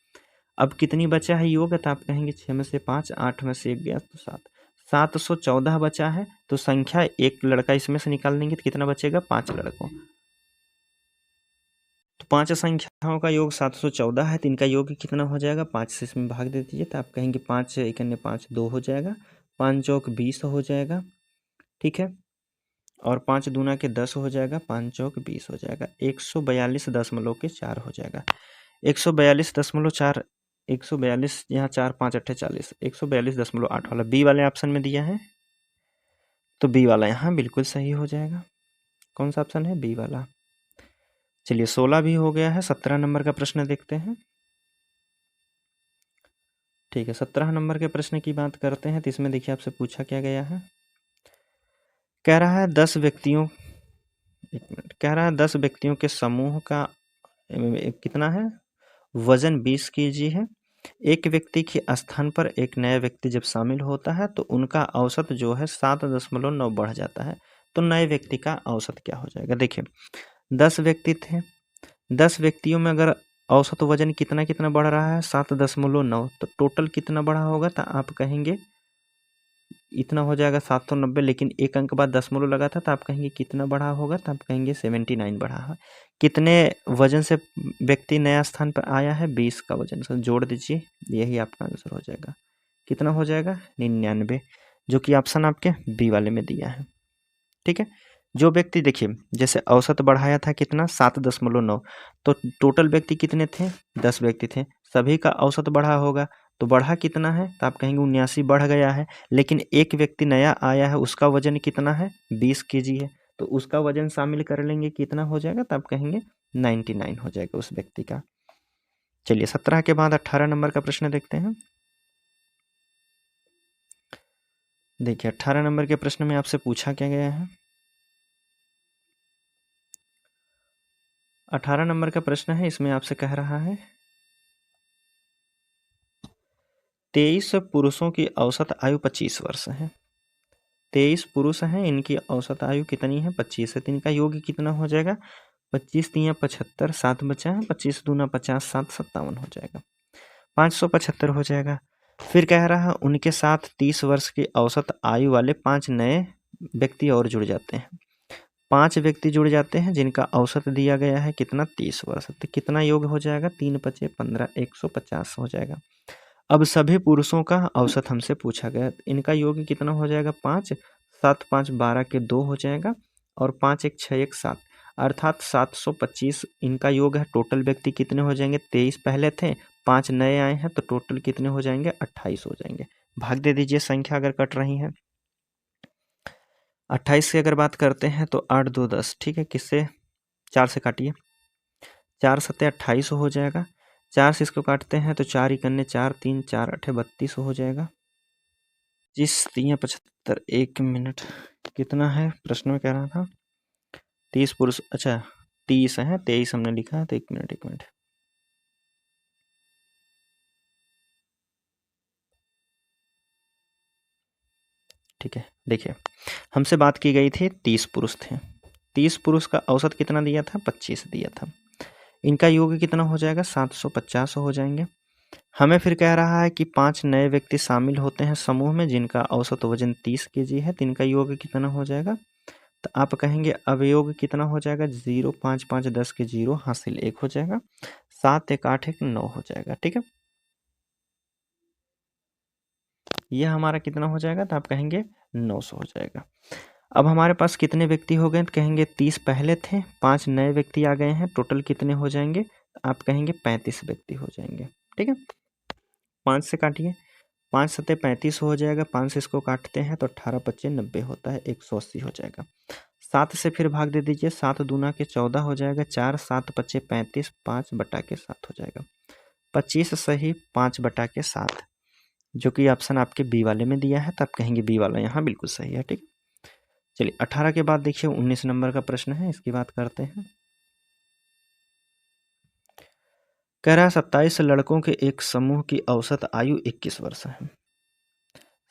अब कितनी बचा है योग, तो आप कहेंगे 6 में से 5, 8 में से 1 गया तो 7, 714 बचा है। तो संख्या एक लड़का इसमें से निकाल देंगे तो कितना बचेगा, 5 लड़कों, 5 संख्याओं का योग 714 है, तो इनका योग कितना हो जाएगा, 5 से इसमें भाग दे दीजिए, तो आप कहेंगे 5 1 5 2 हो जाएगा, 5 चौक 20 हो जाएगा, ठीक है, और 5 दूना के 10 हो जाएगा, 5 चौक 20 हो जाएगा, 142.4 हो जाएगा। 142.4, 142 यहाँ 4 5 8 40, 142.8 वाला बी वाले ऑप्शन में दिया है, तो बी वाला यहाँ बिल्कुल सही हो जाएगा। कौन सा ऑप्शन है, बी वाला। चलिए 16 भी हो गया है। 17 नंबर का प्रश्न देखते हैं। ठीक है, 17 नंबर के प्रश्न की बात करते हैं, तो इसमें देखिए आपसे पूछा क्या गया है। कह रहा है 10 व्यक्तियों, एक मिनट, कह रहा है 10 व्यक्तियों के समूह का कितना है, वजन 20 kg है। एक व्यक्ति के स्थान पर एक नया व्यक्ति जब शामिल होता है तो उनका औसत जो है 7.9 बढ़ जाता है, तो नए व्यक्ति का औसत क्या हो जाएगा। देखिए 10 व्यक्ति थे, 10 व्यक्तियों में अगर औसत वजन कितना कितना बढ़ रहा है, 7.9, तो टोटल कितना बढ़ा होगा, तो आप कहेंगे इतना हो जाएगा 790, लेकिन एक अंक बाद दशमलव लगा था, तो आप कहेंगे कितना बढ़ा होगा, तो आप कहेंगे 79 बढ़ा है। कितने वजन से व्यक्ति नया स्थान पर आया है, 20 का वजन से जोड़ दीजिए, यही आपका आंसर हो जाएगा। कितना हो जाएगा, 99, जो कि ऑप्शन आपके बी वाले में दिया है। ठीक है, जो व्यक्ति देखिए जैसे औसत बढ़ाया था कितना, 7.9, तो टोटल व्यक्ति कितने थे, 10 व्यक्ति थे, सभी का औसत बढ़ा होगा, तो बढ़ा कितना है, तो आप कहेंगे 79 बढ़ गया है। लेकिन एक व्यक्ति नया आया है, उसका वजन कितना है, 20 kg है, तो उसका वजन शामिल कर लेंगे, कितना हो जाएगा, तो आप कहेंगे 99 हो जाएगा उस व्यक्ति का। चलिए 17 के बाद 18 नंबर का प्रश्न देखते हैं। देखिए 18 नंबर के प्रश्न में आपसे पूछा क्या गया है। 18 नंबर का प्रश्न है, इसमें आपसे कह रहा है 23 पुरुषों की औसत आयु 25 वर्ष है। 23 पुरुष हैं, इनकी औसत आयु कितनी है, 25 है, तो इनका योग कितना हो जाएगा, 25 3 75, 7 बचा है, 25 दूना 50, 7 57 हो जाएगा, 575 हो जाएगा। फिर कह रहा है उनके साथ 30 वर्ष की औसत आयु वाले 5 नए व्यक्ति और जुड़ जाते हैं। 5 व्यक्ति जुड़ जाते हैं जिनका औसत दिया गया है कितना, 30 वर्ष, तो कितना योग हो जाएगा, 3 5 15, 150 हो जाएगा। अब सभी पुरुषों का औसत हमसे पूछा गया, इनका योग कितना हो जाएगा, 5 7 5 12 के 2 हो जाएगा, और 5 1 6 1 7, अर्थात 725 इनका योग है। टोटल व्यक्ति कितने हो जाएंगे, 23 पहले थे, 5 नए आए हैं, तो टोटल कितने हो जाएंगे, 28 हो जाएंगे। भाग दे दीजिए संख्या अगर कट रही है। 28 की अगर बात करते हैं तो 8 2 10, ठीक है, किससे, 4 से काटिए, 4 7 28 हो जाएगा, 4 से इसको काटते हैं तो 4 इकन्ने 4 3 4 8 32 हो जाएगा। 25 3 75, 1 मिनट, कितना है प्रश्न में कह रहा था, 30 पुरुष, अच्छा 30 है, 23 हमने लिखा है, तो 1 मिनट 1 मिनट, ठीक है। देखिए हमसे बात की गई थी 30 पुरुष थे, 30 पुरुष का औसत कितना दिया था, 25 दिया था, इनका योग कितना हो जाएगा, 750 हो जाएंगे। हमें फिर कह रहा है कि 5 नए व्यक्ति शामिल होते हैं समूह में जिनका औसत वजन 30 kg है, तो इनका योग कितना हो जाएगा, तो आप कहेंगे अवयोग कितना हो जाएगा, 0 5 5 10 के 0 हासिल 1 हो जाएगा, 7 1 8 1 9 हो जाएगा। ठीक है, यह हमारा कितना हो जाएगा, तो आप कहेंगे 900 हो जाएगा। अब हमारे पास कितने व्यक्ति हो गए, तो कहेंगे 30 पहले थे, 5 नए व्यक्ति आ गए हैं, टोटल कितने हो जाएंगे, आप कहेंगे 35 व्यक्ति हो जाएंगे। ठीक है, 5 से काटिए, 5 7 35 हो जाएगा, 5 से इसको काटते हैं तो 18 25 90 होता है, 180 हो जाएगा। 7 से फिर भाग दे दीजिए, 7 दूना के 14 हो जाएगा, 4 7 25 35, 5 बटा के 7 हो जाएगा, 25 सही 5 बटा के 7, जो कि ऑप्शन आपके बी वाले में दिया है, तो आप कहेंगे बी वाला यहाँ बिल्कुल सही है। ठीक, चलिए 18 के बाद देखिए 19 नंबर का प्रश्न है, इसकी बात करते हैं। कह रहा है 27 लड़कों के एक समूह की औसत आयु 21 वर्ष है।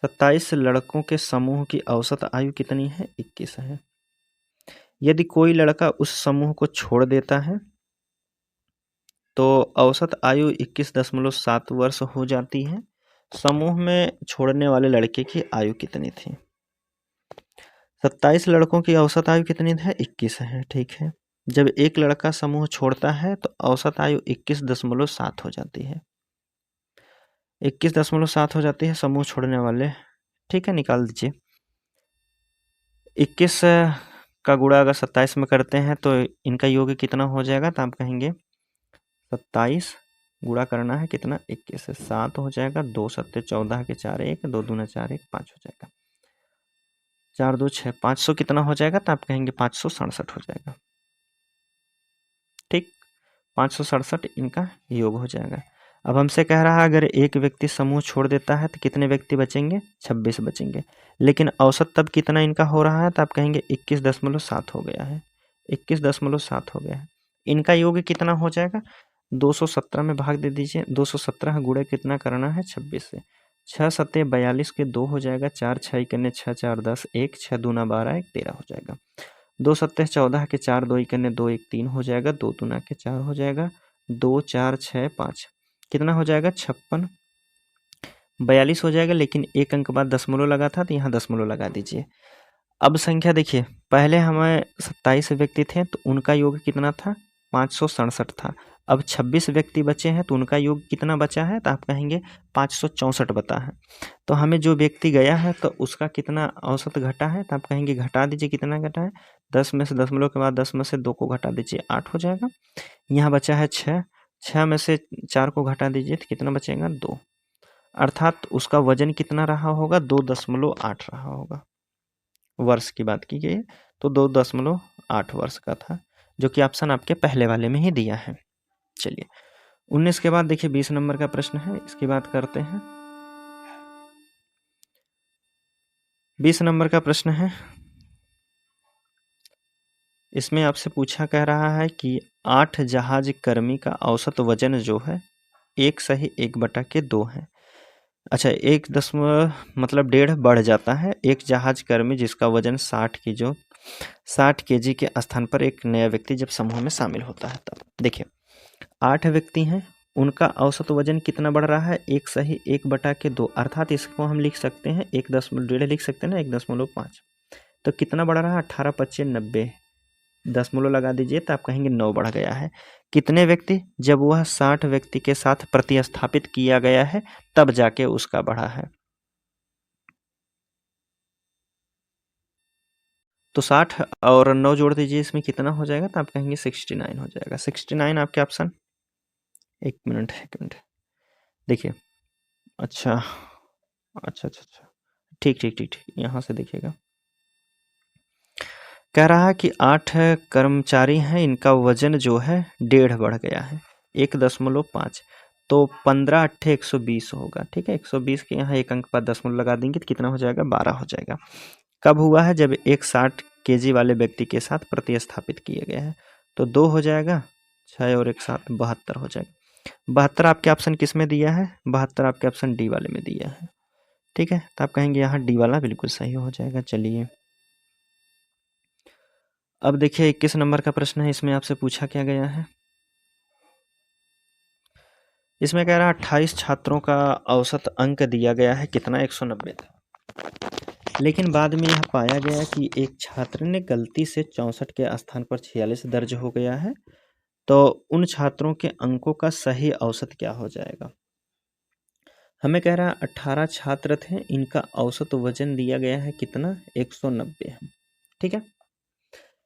27 लड़कों के समूह की औसत आयु कितनी है, 21 है। यदि कोई लड़का उस समूह को छोड़ देता है तो औसत आयु 21.7 वर्ष हो जाती है। समूह में छोड़ने वाले लड़के की आयु कितनी थी, 27 लड़कों की औसत आयु कितनी है, 21 है। ठीक है, जब एक लड़का समूह छोड़ता है तो औसत आयु 21.7 हो जाती है। 21.7 हो जाती है समूह छोड़ने वाले। ठीक है, निकाल दीजिए। 21 का गुणा अगर 27 में करते हैं तो इनका योग कितना हो जाएगा, तो आप कहेंगे 27 गुणा करना है कितना, 21 से 7 हो जाएगा, 2 सत्ते 14 के 4 1, 2 दूना 4 1 5 हो जाएगा, 4 2 6 500 कितना हो जाएगा, तो आप कहेंगे 567 हो जाएगा। ठीक, 567 इनका योग हो जाएगा। अब हमसे कह रहा है अगर एक व्यक्ति समूह छोड़ देता है तो कितने व्यक्ति बचेंगे, 26 बचेंगे। लेकिन औसत तब कितना इनका हो रहा है, तो आप कहेंगे 21.7 हो गया है, 21.7 हो गया है। इनका योग कितना हो जाएगा, 217 में भाग दे दीजिए, 217 गुणे कितना करना है 26 से, 6 सत्ते 42 के 2 हो जाएगा, 4 6 करने 6 4 10 1, 6 दूना 12 1 13 हो जाएगा, 2 सत्ते 14 के 4 2 करने 2 1 3 हो जाएगा, 2 दूना के 4 हो जाएगा, 2 4 6 5 कितना हो जाएगा 56, 42 हो जाएगा। लेकिन एक अंक बाद दशमलव लगा था तो यहाँ दशमलव लगा दीजिए। अब संख्या देखिए, पहले हमें 27 व्यक्ति थे तो उनका योग कितना था, 567 था। अब 26 व्यक्ति बचे हैं तो उनका योग कितना बचा है, तो आप कहेंगे 564 बता है। तो हमें जो व्यक्ति गया है तो उसका कितना औसत घटा है, तो आप कहेंगे घटा दीजिए, कितना घटा है, 10 में से दशमलव के बाद 10 में से 2 को घटा दीजिए, 8 हो जाएगा। यहाँ बचा है 6, 6 में से 4 को घटा दीजिए तो कितना बचेगा 2, अर्थात उसका वजन कितना रहा होगा, 2.8 रहा होगा। वर्ष की बात की गई है तो 2.8 वर्ष का था, जो कि ऑप्शन आपके पहले वाले में ही दिया है। चलिए 19 के बाद देखिए 20 नंबर का प्रश्न है, इसकी बात करते हैं। 20 नंबर का प्रश्न है, इसमें आपसे पूछा कह रहा है कि 8 जहाज कर्मी का औसत वजन जो है 1/1/2 है। अच्छा, 1 मतलब 1.5 बढ़ जाता है। एक जहाज कर्मी जिसका वजन 60 केजी के स्थान पर एक नया व्यक्ति जब समूह में शामिल होता है तब देखिए 8 व्यक्ति हैं, उनका औसत वजन कितना बढ़ रहा है, 1/1/2, अर्थात इसको हम लिख सकते हैं 1.1 लिख सकते हैं ना, 1.5। तो कितना बढ़ रहा है, 18 25 90, दशमलव लगा दीजिए तो आप कहेंगे 9 बढ़ गया है। कितने व्यक्ति, जब वह 60 व्यक्ति के साथ प्रतिस्थापित किया गया है तब जाके उसका बढ़ा है। तो 60 और 9 जोड़ दीजिए, इसमें कितना हो जाएगा, तो आप कहेंगे 69 हो जाएगा। 69 आपके ऑप्शन। एक मिनट देखिए, अच्छा अच्छा अच्छा अच्छा, ठीक ठीक ठीक ठीक, यहाँ से देखिएगा, कह रहा है कि 8 कर्मचारी हैं, इनका वजन जो है 1.5 बढ़ गया है, 1.5, तो 15 8 120 होगा। ठीक है, 120 के यहाँ एक अंक पर दशमलव लगा देंगे तो कितना हो जाएगा, 12 हो जाएगा। कब हुआ है, जब एक 60 केजी वाले व्यक्ति के साथ प्रतिस्थापित किए गए हैं। तो 2 हो जाएगा, 6 और 1 7 72 हो जाएगा। 72 आपके ऑप्शन किस में दिया है, 72 आपके ऑप्शन डी वाले में दिया है। ठीक है, तो आप कहेंगे यहाँ डी वाला बिल्कुल सही हो जाएगा। चलिए अब देखिए 21 नंबर का प्रश्न है, इसमें आपसे पूछा क्या गया है, इसमें कह रहा है 28 छात्रों का औसत अंक दिया गया है कितना, 190 था। लेकिन बाद में यह पाया गया कि एक छात्र ने गलती से 64 के स्थान पर 46 दर्ज हो गया है, तो उन छात्रों के अंकों का सही औसत क्या हो जाएगा। हमें कह रहा है 18 छात्र थे, इनका औसत वजन दिया गया है कितना, 190 है। ठीक है,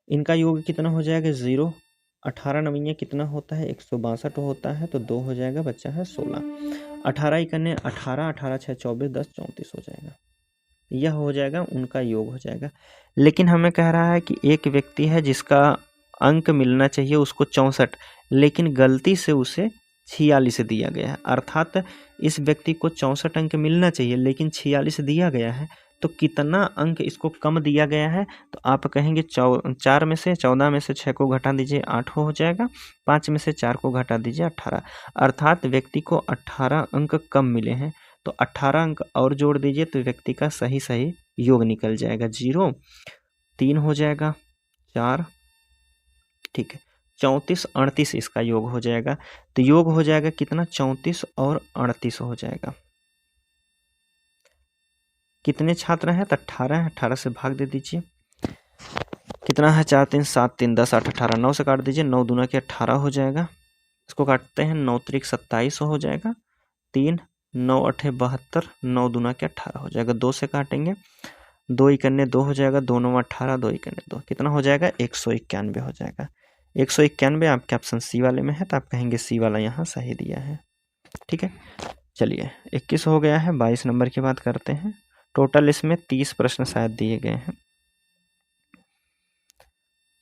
इनका योग कितना हो जाएगा 0, 18 नवीं कितना होता है 162 होता है, तो 2 हो जाएगा, बच्चा है 16, 18 इकन्ने 18, 18 6 24 10 34 हो जाएगा। यह हो जाएगा, उनका योग हो जाएगा। लेकिन हमें कह रहा है कि एक व्यक्ति है जिसका अंक मिलना चाहिए उसको 64, लेकिन गलती से उसे 46 दिया गया है, अर्थात इस व्यक्ति को 64 अंक मिलना चाहिए लेकिन 46 दिया गया है, तो कितना अंक इसको कम दिया गया है, तो आप कहेंगे 4 में से 14 में से 6 को घटा दीजिए 8 हो जाएगा, 5 में से 4 को घटा दीजिए 18, अर्थात व्यक्ति को 18 अंक कम मिले हैं। तो 18 अंक और जोड़ दीजिए तो व्यक्ति का सही योग निकल जाएगा, 0 3 हो जाएगा, 4, ठीक है, 34 38 इसका योग हो जाएगा। तो योग हो जाएगा कितना, 34 और 38 हो जाएगा। कितने छात्र हैं, तो 18 है, 18 से भाग दे दीजिए, कितना है 4 3 7 3 10 8 18, 9 से काट दीजिए, 9 दूना के 18 हो जाएगा। इसको काटते हैं, 9 त्रिक 27 हो जाएगा, 3 9 8 72, 9 दूना के 18 हो जाएगा। 2 से काटेंगे, 2 इकन्ने 2 हो जाएगा, 2 9 18, 2 इकन्ने 2, कितना हो जाएगा 191 हो जाएगा। 191 आपके ऑप्शन सी वाले में है, तो आप कहेंगे सी वाला यहाँ सही दिया है। ठीक है, चलिए 21 हो गया है। 22 नंबर की बात करते हैं। टोटल इसमें 30 प्रश्न शायद दिए गए हैं।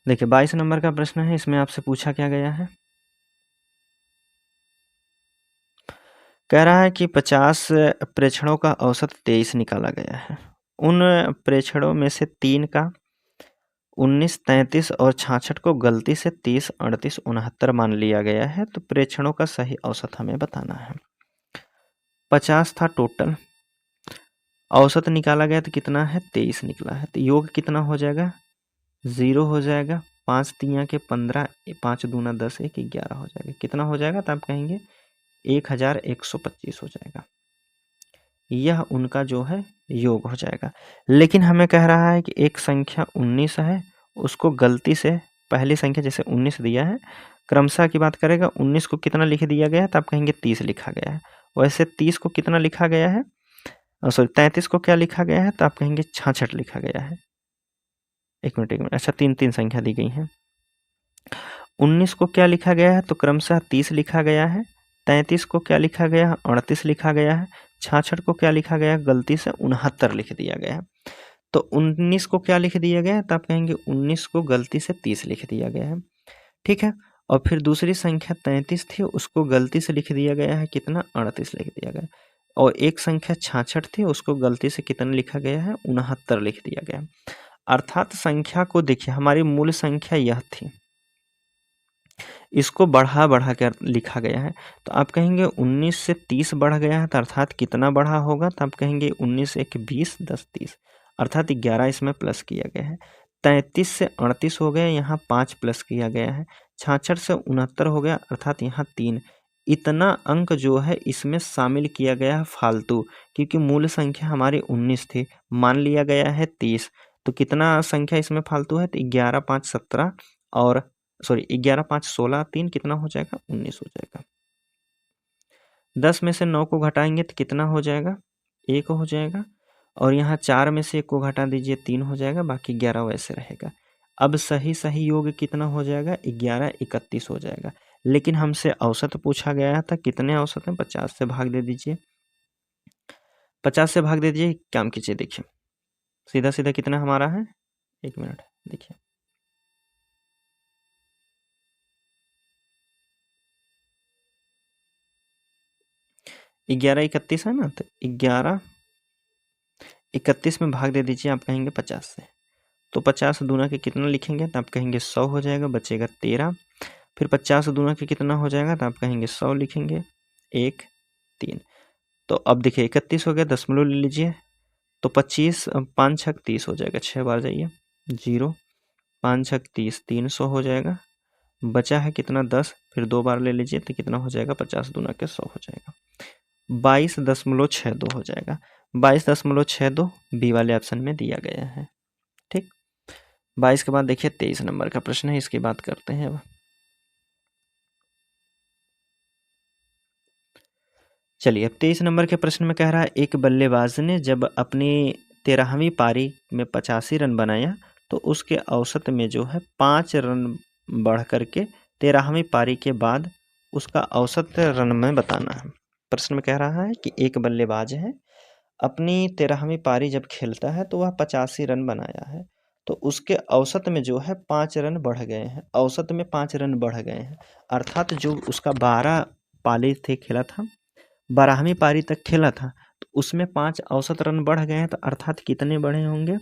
देखिए 22 नंबर का प्रश्न है, इसमें आपसे पूछा क्या गया है, कह रहा है कि 50 प्रेक्षणों का औसत 23 निकाला गया है। उन प्रेक्षणों में से 3 का 19, 33 और 66 को गलती से 30, 38, 69 मान लिया गया है। तो प्रेक्षणों का सही औसत हमें बताना है। 50 था टोटल, औसत निकाला गया तो कितना है 23 निकला है। तो योग कितना हो जाएगा 0 हो जाएगा, 5 तियाँ के 15, 5 दूना 10, 1 11 हो जाएगा। कितना हो जाएगा तो आप कहेंगे 1125 हो जाएगा। यह उनका जो है योग हो जाएगा। लेकिन हमें कह रहा है कि एक संख्या 19 है, उसको गलती से पहली संख्या जैसे 19 दिया है, क्रमशः की बात करेगा 19 को कितना लिख दिया गया है तो आप कहेंगे 30 लिखा गया है। वैसे 30 को कितना लिखा गया है, सॉरी 33 को क्या लिखा गया है तो आप कहेंगे 66 लिखा गया है। एक मिनट, अच्छा 3 संख्या दी गई है। 19 को क्या लिखा गया है तो क्रमशः 30 लिखा गया है। 33 को क्या लिखा गया है 38 लिखा गया है। 66 को क्या लिखा गया है गलती से 69 लिख दिया गया है। तो 19 को क्या लिख दिया गया है तो आप कहेंगे 19 को गलती से 30 लिख दिया गया है। ठीक है, और फिर दूसरी संख्या 33 थी, उसको गलती से लिख दिया गया है कितना 38 लिख दिया गया। और एक संख्या 66 थी, उसको गलती से कितना लिखा गया है 69 लिख दिया गया। अर्थात संख्या को देखिए, हमारी मूल संख्या यह थी, इसको बढ़ा बढ़ा कर लिखा गया है। तो आप कहेंगे 19 से 30 बढ़ गया है, तो अर्थात कितना बढ़ा होगा तो आप कहेंगे 19 1 20, 10 30, अर्थात 11 इसमें प्लस किया गया है। 33 से 38 हो गया, यहाँ 5 प्लस किया गया है। 66 से 69 हो गया, अर्थात यहाँ 3। इतना अंक जो है इसमें शामिल किया गया है फालतू, क्योंकि मूल संख्या हमारी 19 थी, मान लिया गया है 30। तो कितना संख्या इसमें फालतू है तो 11 5 17 और सॉरी 11 5 16, 3 कितना हो जाएगा 19 हो जाएगा। 10 में से 9 को घटाएंगे तो कितना हो जाएगा 1 हो जाएगा, और यहाँ 4 में से 1 को घटा दीजिए 3 हो जाएगा, बाकी 11 वैसे रहेगा। अब सही सही योग कितना हो जाएगा 11 31 हो जाएगा। लेकिन हमसे औसत पूछा गया था, कितने औसत हैं 50 से भाग दे दीजिए, 50 से भाग दे दीजिए, काम कीजिए, देखिए सीधा सीधा कितना हमारा है, 1 मिनट देखिए 11 31 है ना, तो 11 31 में भाग दे दीजिए, आप कहेंगे 50 से। तो 50 दूना के कितना लिखेंगे तो आप कहेंगे 100 हो जाएगा, बचेगा 13। फिर 50 दूना के कितना हो जाएगा तो आप कहेंगे 100 लिखेंगे, 1 3। तो अब देखिए 31 हो गया, दशमलव ले लीजिए, तो 25 5 6 30 हो जाएगा, 6 बार जाइए 0, 5 6 30, 300 हो जाएगा। बचा है कितना 10, फिर 2 बार ले लीजिए तो कितना हो जाएगा 50 दूना के 100 हो जाएगा, 22.62 हो जाएगा। 22.62 बी वाले ऑप्शन में दिया गया है। ठीक, 22 के बाद देखिए 23 नंबर का प्रश्न है, इसकी बात करते हैं अब। चलिए अब 23 नंबर के प्रश्न में कह रहा है, एक बल्लेबाज ने जब अपनी 13वीं पारी में 85 रन बनाया तो उसके औसत में जो है 5 रन बढ़ करके 13वीं पारी के बाद उसका औसत रन में बताना है। प्रश्न में कह रहा है कि एक बल्लेबाज है, अपनी 13वीं पारी जब खेलता है तो वह 85 रन बनाया है, तो उसके औसत में जो है 5 रन बढ़ गए हैं, औसत में 5 रन बढ़ गए हैं। अर्थात जो उसका 12 पारी थे खेला था, 12वीं पारी तक खेला था, तो उसमें 5 औसत रन बढ़ गए हैं, तो अर्थात कितने बढ़े होंगे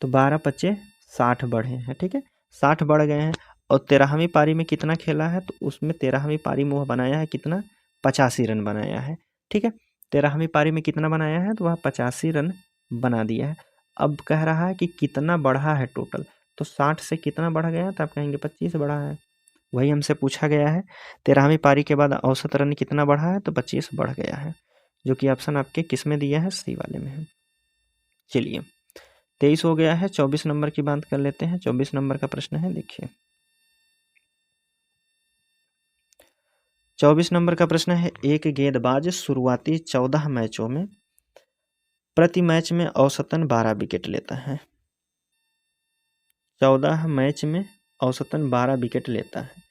तो 12 पच्चे 60 बढ़े हैं। ठीक है, 60 बढ़ गए हैं। और 13वीं पारी में कितना खेला है तो उसमें 13वीं पारी में वह बनाया है कितना 85 रन बनाया है। ठीक है, 13वीं पारी में कितना बनाया है तो वह 85 रन बना दिया है। अब कह रहा है कि कितना बढ़ा है टोटल, तो 60 से कितना बढ़ गया तो आप कहेंगे 25 बढ़ा है। वही हमसे पूछा गया है, 13वीं पारी के बाद औसत रन कितना बढ़ा है तो 25 बढ़ गया है, जो कि ऑप्शन आपके किस में दिया है सी वाले में है। चलिए 23 हो गया है। 24 नंबर की बात कर लेते हैं। 24 नंबर का प्रश्न है, देखिए 24 नंबर का प्रश्न है, एक गेंदबाज शुरुआती 14 मैचों में प्रति मैच में औसतन 12 विकेट लेता है। 14 मैच में औसतन 12 विकेट लेता है।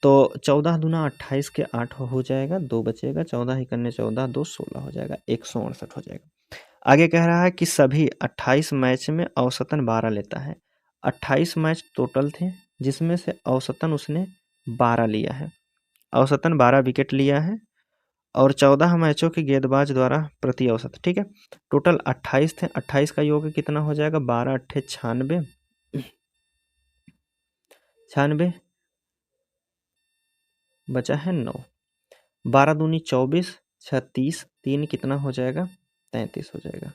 तो 14 दूना 28 के 8 हो जाएगा, 2 बचेगा, 14 ही करने 14, 2 16 हो जाएगा, 168 हो जाएगा। आगे कह रहा है कि सभी 28 मैच में औसतन 12 लेता है। 28 मैच टोटल थे, जिसमें से औसतन उसने 12 लिया है, औसतन 12 विकेट लिया है, और 14 मैचों के गेंदबाज द्वारा प्रति औसत, ठीक है। टोटल 28 थे, 28 का योग कितना हो जाएगा, 12 अट्ठे 96, 96 बचा है 9, 12 दूनी 24, 36, 3 कितना हो जाएगा, 33 हो जाएगा।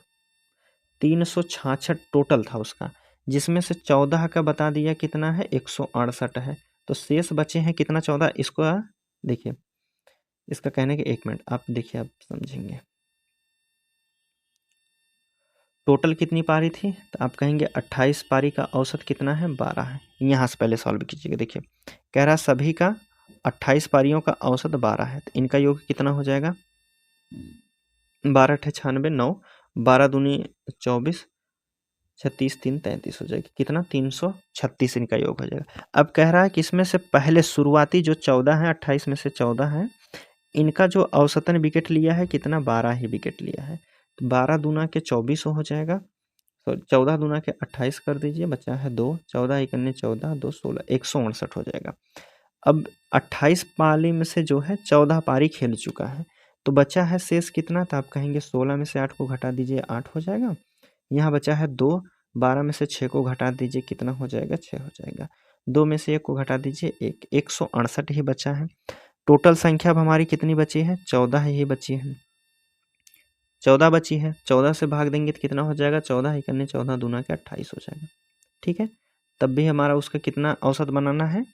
366 टोटल था उसका, जिसमें से 14 का बता दिया कितना है, 168 है। तो शेष बचे हैं कितना, 14। इसको देखिए, इसका कहने के 1 मिनट आप देखिए, आप समझेंगे। टोटल कितनी पारी थी, तो आप कहेंगे 28 पारी का औसत कितना है, 12 है। यहाँ से पहले सॉल्व कीजिएगा। देखिए कह रहा सभी का 28 पारियों का औसत 12 है, तो इनका योग कितना हो जाएगा, 12 अट्ठे 96, 9, 12 दूनी 24, 36, 3 33 हो जाएगी, कितना 336 इनका योग हो जाएगा। अब कह रहा है कि इसमें से पहले शुरुआती जो 14 है, 28 में से 14 है, इनका जो औसतन विकेट लिया है कितना, 12 ही विकेट लिया है। तो 12 दूना के 24 हो जाएगा, तो 14 दूना के 28 कर दीजिए, बचा है 2, 14 इकन्ने 14, 2 16, 168 हो जाएगा। अब 28 पारी में से जो है 14 पारी खेल चुका है, तो बचा है शेष कितना, तो आप कहेंगे 16 में से 8 को घटा दीजिए, 8 हो जाएगा। यहाँ बचा है 2, 12 में से 6 को घटा दीजिए, कितना हो जाएगा, 6 हो जाएगा। 2 में से 1 को घटा दीजिए, 1, 168 ही बचा है। टोटल संख्या अब हमारी कितनी बची है, 14 ही बची है, 14 बची है। 14 से भाग देंगे तो कितना हो जाएगा, 14 ही करने 14 दूना के 28 हो जाएगा, ठीक है। तब भी हमारा उसका कितना औसत बनाना है,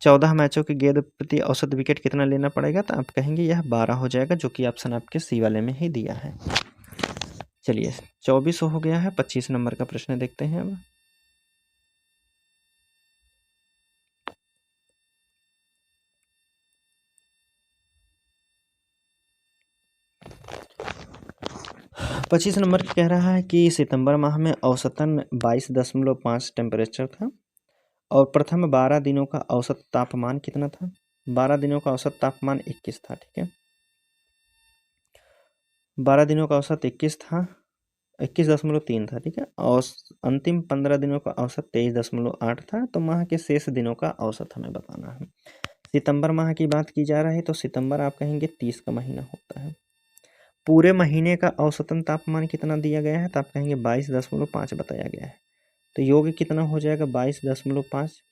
14 मैचों के गेंद प्रति औसत विकेट कितना लेना पड़ेगा, तो आप कहेंगे यह 12 हो जाएगा, जो कि ऑप्शन आपके सी वाले में ही दिया है। चलिए 24 हो गया है। 25 नंबर का प्रश्न देखते हैं अब। पच्चीस नंबर कह रहा है कि सितंबर माह में औसतन 22.5 टेम्परेचर था, और प्रथम 12 दिनों का औसत तापमान कितना था, 12 दिनों का औसत तापमान 21 था, ठीक है। 12 दिनों का औसत 21 था, 21.3 था, ठीक है। और अंतिम 15 दिनों का औसत 23.8 था। तो माह के शेष दिनों का औसत हमें बताना है। सितंबर माह की बात की जा रही है, तो सितंबर आप कहेंगे 30 का महीना होता है। पूरे महीने का औसतन तापमान कितना दिया गया है, तो आप कहेंगे 22.5 बताया गया है। तो योग कितना हो जाएगा, 22.5,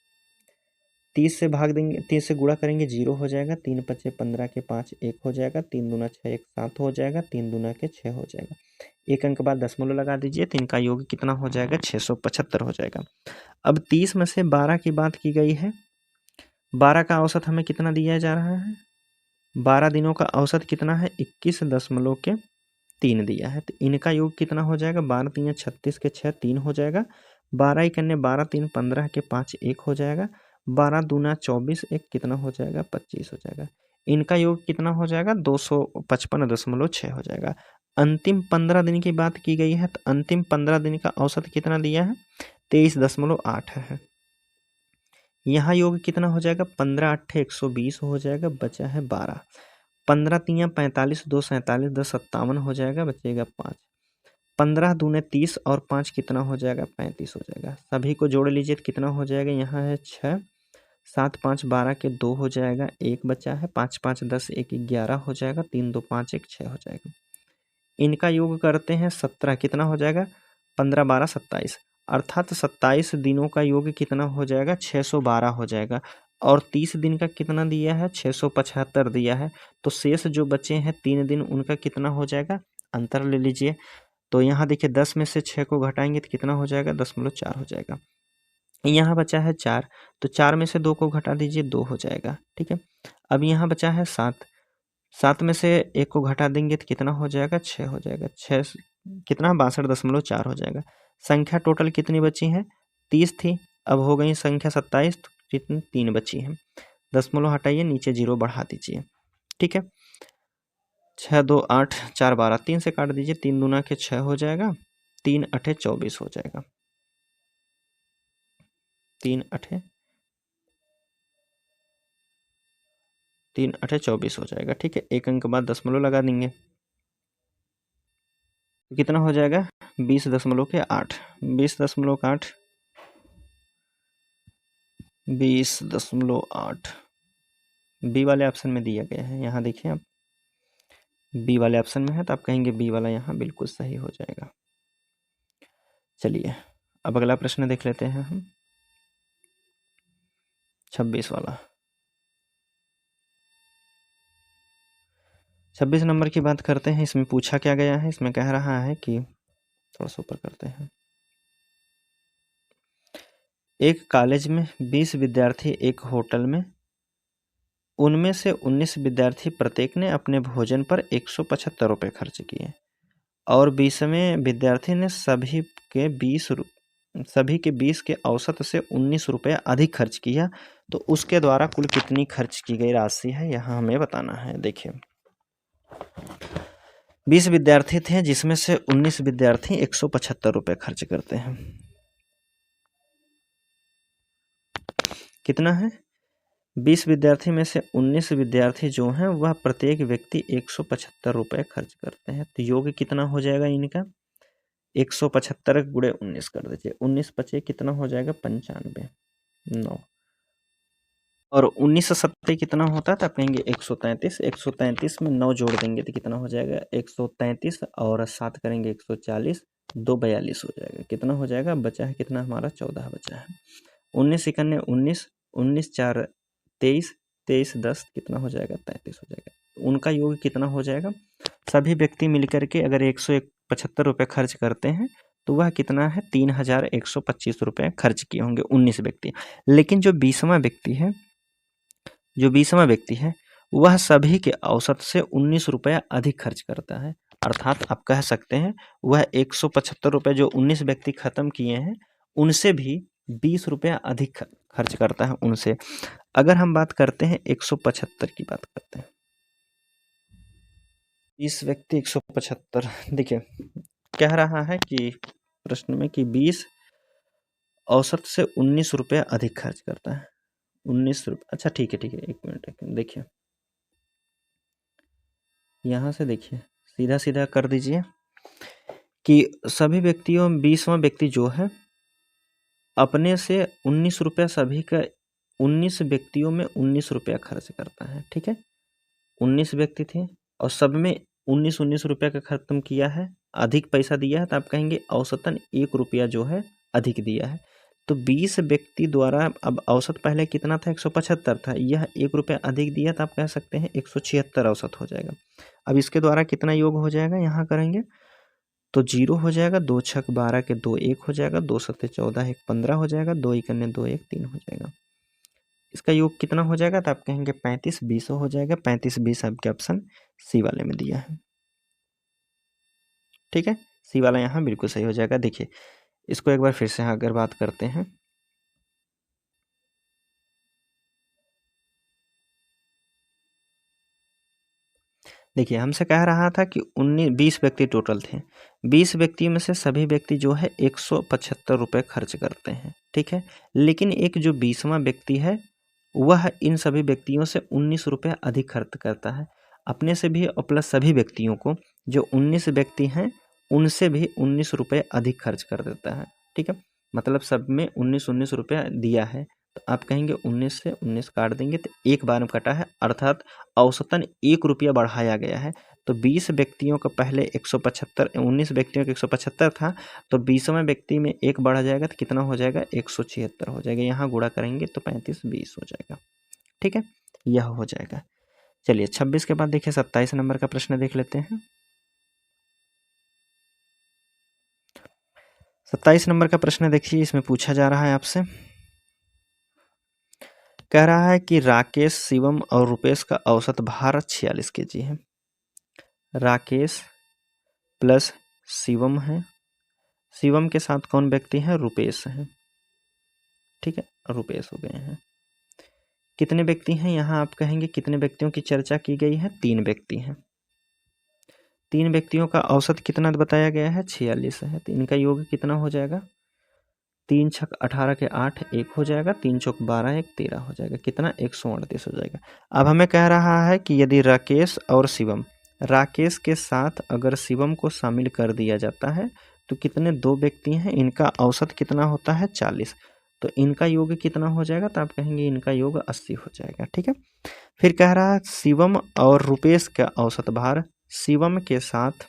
30 से भाग देंगे, 30 से गुणा करेंगे, 0 हो जाएगा, 3 पचे 15 के 5 1 हो जाएगा, 3 दूना 6 1 7 हो जाएगा, 3 दूना के 6 हो जाएगा। एक अंक बाद दशमलव लगा दीजिए, तो इनका योग कितना हो जाएगा, 675 हो जाएगा। अब 30 में से 12 की बात की गई है, 12 का औसत हमें कितना दिया जा रहा है, 12 दिनों का औसत कितना है, 21.3 दिया है। तो इनका योग कितना हो जाएगा, 12 3 36 के 6 3 हो जाएगा, 12 इकन्ने 12 3 15 के 5 1 हो जाएगा, 12 दूना 24 1 कितना हो जाएगा, 25 हो जाएगा। इनका योग कितना हो जाएगा, 255.6 हो जाएगा। अंतिम 15 दिन की बात की गई है, तो अंतिम 15 दिन का औसत कितना दिया है, 23.8 है। यहाँ योग कितना हो जाएगा, 15 अट्ठे 120 हो जाएगा, बचा है 12, 15 3 45, 2 47, 10 57 हो जाएगा, बचेगा 5, 15 दूने 30 और 5 कितना हो जाएगा, 35 हो जाएगा। सभी को जोड़ लीजिए तो कितना हो जाएगा, यहाँ है 6, 7 5 12 के 2 हो जाएगा, 1 बचा है, 5 5 10 1 11 हो जाएगा, 3 2 5 1 6 हो जाएगा। इनका योग करते हैं 17, कितना हो जाएगा, 15 12 27, अर्थात 27 दिनों का योग कितना हो जाएगा, 612 हो जाएगा। और 30 दिन का कितना दिया है, 675 दिया है। तो शेष जो बचे हैं 3 दिन, उनका कितना हो जाएगा, अंतर ले लीजिए। तो यहाँ देखिए 10 में से 6 को घटाएंगे तो कितना हो जाएगा, 10.4 हो जाएगा। यहाँ बचा है 4, तो 4 में से 2 को घटा दीजिए, 2 हो जाएगा, ठीक है। अब यहाँ बचा है 7, 7 में से 1 को घटा देंगे तो कितना हो जाएगा, 6 हो जाएगा। 6 कितना 62.4 हो जाएगा। संख्या टोटल कितनी बची है? 30 थी, अब हो गई संख्या 27, तो कितनी 3 बची है। दशमलव हटाइए, नीचे 0 बढ़ा दीजिए। ठीक है, 6 2 8 4 12, 3 से काट दीजिए, 3 दूना के 6 हो जाएगा, 3 अठे 24 हो जाएगा। 3 अठे 24 हो जाएगा। ठीक है, एक अंक बाद दशमलव लगा देंगे, तो कितना हो जाएगा? 20.8, 20.8, 20.8 बी वाले ऑप्शन में दिया गया है। यहाँ देखिए आप, बी वाले ऑप्शन में है, तो आप कहेंगे बी वाला यहाँ बिल्कुल सही हो जाएगा। चलिए अब अगला प्रश्न देख लेते हैं हम, 26 वाला। 26 नंबर की बात करते हैं। इसमें पूछा क्या गया है? इसमें कह रहा है कि, थोड़ा सा ऊपर करते हैं, एक कॉलेज में 20 विद्यार्थी एक होटल में, उनमें से 19 विद्यार्थी प्रत्येक ने अपने भोजन पर 175 रुपये खर्च किए और 20वें विद्यार्थी ने सभी के 20 के औसत से 19 रुपये अधिक खर्च किया, तो उसके द्वारा कुल कितनी खर्च की गई राशि है, यहाँ हमें बताना है। देखिए 20 विद्यार्थी थे, जिसमें से 19 विद्यार्थी 175 रुपये खर्च करते हैं। कितना है? 20 विद्यार्थी में से 19 विद्यार्थी जो हैं वह प्रत्येक व्यक्ति 175 रुपये खर्च करते हैं, तो योग कितना हो जाएगा इनका? 175 गुणे 19 कर दीजिए, 19 बचे कितना हो जाएगा? 95, 9, और 19 से 70 कितना होता है? तो आप कहेंगे 133, 133 में 9 जोड़ देंगे तो कितना हो जाएगा? 133, और 7 करेंगे 140, 2 42 हो जाएगा। कितना हो जाएगा? बचा है कितना हमारा? 14 बचा है। 19 इकन्ने 19, 19 4 23, 23 10 कितना हो जाएगा? 33 हो जाएगा। उनका योग कितना हो जाएगा? सभी व्यक्ति मिलकर के अगर 175 रुपये खर्च करते हैं तो वह कितना है? 3125 रुपये खर्च किए होंगे 19 व्यक्ति। लेकिन जो 20वां व्यक्ति है वह सभी के औसत से 19 रुपये अधिक खर्च करता है, अर्थात आप कह सकते हैं वह 175 रुपये जो 19 व्यक्ति खत्म किए हैं उनसे भी 20 रुपये अधिक खर्च करता है उनसे। अगर हम बात करते हैं 175 की बात करते हैं, 20 व्यक्ति 175, देखिए कह रहा है कि प्रश्न में कि 20 औसत से 19 रुपये अधिक खर्च करता है। 19 रुपये, अच्छा ठीक है, एक मिनट देखिए, यहाँ से देखिए सीधा सीधा कर दीजिए कि सभी व्यक्तियों में 20वां व्यक्ति जो है अपने से 19 रुपया, सभी का 19 व्यक्तियों में 19 रुपया खर्च करता है। ठीक है, 19 व्यक्ति थे और सब में 19 रुपया का खत्म किया है, अधिक पैसा दिया है, तो आप कहेंगे औसतन 1 रुपया जो है अधिक दिया है। तो 20 व्यक्ति द्वारा, अब औसत पहले कितना था? 175 था, यह 1 रुपया अधिक दिया, तो आप कह सकते हैं 176 औसत हो जाएगा। अब इसके द्वारा कितना योग हो जाएगा? यहाँ करेंगे तो 0 हो जाएगा, 2 छक 12 के 2 1 हो जाएगा, 2 सत्ते 14 1 15 हो जाएगा, 2 इकन्ने 2 1 3 हो जाएगा। इसका योग कितना हो जाएगा? तो आप कहेंगे 35 20 हो जाएगा। 35 20 आपके ऑप्शन सी वाले में दिया है। ठीक है, सी वाला यहाँ बिल्कुल सही हो जाएगा। देखिए इसको एक बार फिर से अगर बात करते हैं, देखिए हमसे कह रहा था कि 20 व्यक्ति टोटल थे, 20 व्यक्तियों में से सभी व्यक्ति जो है 175 रुपये खर्च करते हैं। ठीक है, लेकिन एक जो 20वां व्यक्ति है वह इन सभी व्यक्तियों से 19 रुपये अधिक खर्च करता है, अपने से भी और प्लस सभी व्यक्तियों को, जो 19 व्यक्ति हैं उनसे भी 19 रुपये अधिक खर्च कर देता है। ठीक है, मतलब सब में 19 रुपया दिया है, तो आप कहेंगे 19 से 19 काट देंगे तो एक बार में कटा है, अर्थात औसतन 1 रुपया बढ़ाया गया है। तो 20 व्यक्तियों का पहले 175, 19 व्यक्तियों का 175 था, तो 20वें व्यक्ति में 1 बढ़ा जाएगा तो कितना हो जाएगा? 176 हो जाएगा। यहाँ गुणा करेंगे तो 35 20 हो जाएगा। ठीक है, यह हो जाएगा। चलिए 26 के बाद देखिए 27 नंबर का प्रश्न देख लेते हैं। 27 नंबर का प्रश्न देखिए, इसमें पूछा जा रहा है आपसे, कह रहा है कि राकेश, शिवम और रुपेश का औसत भार 46 kg है। राकेश प्लस शिवम है, शिवम के साथ कौन व्यक्ति है, रुपेश है, ठीक है, रुपेश हो गए हैं। कितने व्यक्ति हैं यहाँ आप कहेंगे, कितने व्यक्तियों की चर्चा की गई है, 3 व्यक्ति हैं। 3 व्यक्तियों का औसत कितना बताया गया है, 46 है। तो इनका योग कितना हो जाएगा, 3 छक 18 के 8 1 हो जाएगा, 3 चौक 12 1 13 हो जाएगा, कितना 138 हो जाएगा। अब हमें कह रहा है कि यदि राकेश और शिवम, राकेश के साथ अगर शिवम को शामिल कर दिया जाता है तो कितने 2 व्यक्ति हैं, इनका औसत कितना होता है, 40। तो इनका योग कितना हो जाएगा, तो आप कहेंगे इनका योग 80 हो जाएगा, ठीक है। फिर कह रहा है शिवम और रुपेश का औसत भार, शिवम के साथ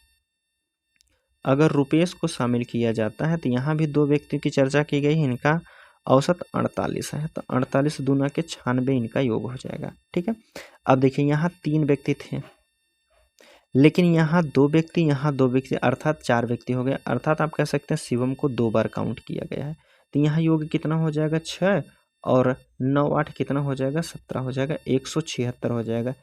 अगर रुपेश को शामिल किया जाता है तो यहाँ भी 2 व्यक्तियों की चर्चा की गई है, इनका औसत 48 है। तो 48 दूना के 96 इनका योग हो जाएगा, ठीक है। अब देखिए यहाँ 3 व्यक्ति थे, लेकिन यहाँ 2 व्यक्ति, यहाँ 2 व्यक्ति, अर्थात 4 व्यक्ति हो गए। अर्थात आप कह सकते हैं शिवम को 2 बार काउंट किया गया है। तो यहाँ योग कितना हो जाएगा, 6 और 9 8 कितना हो जाएगा, 17 हो जाएगा, 176 हो जाएगा।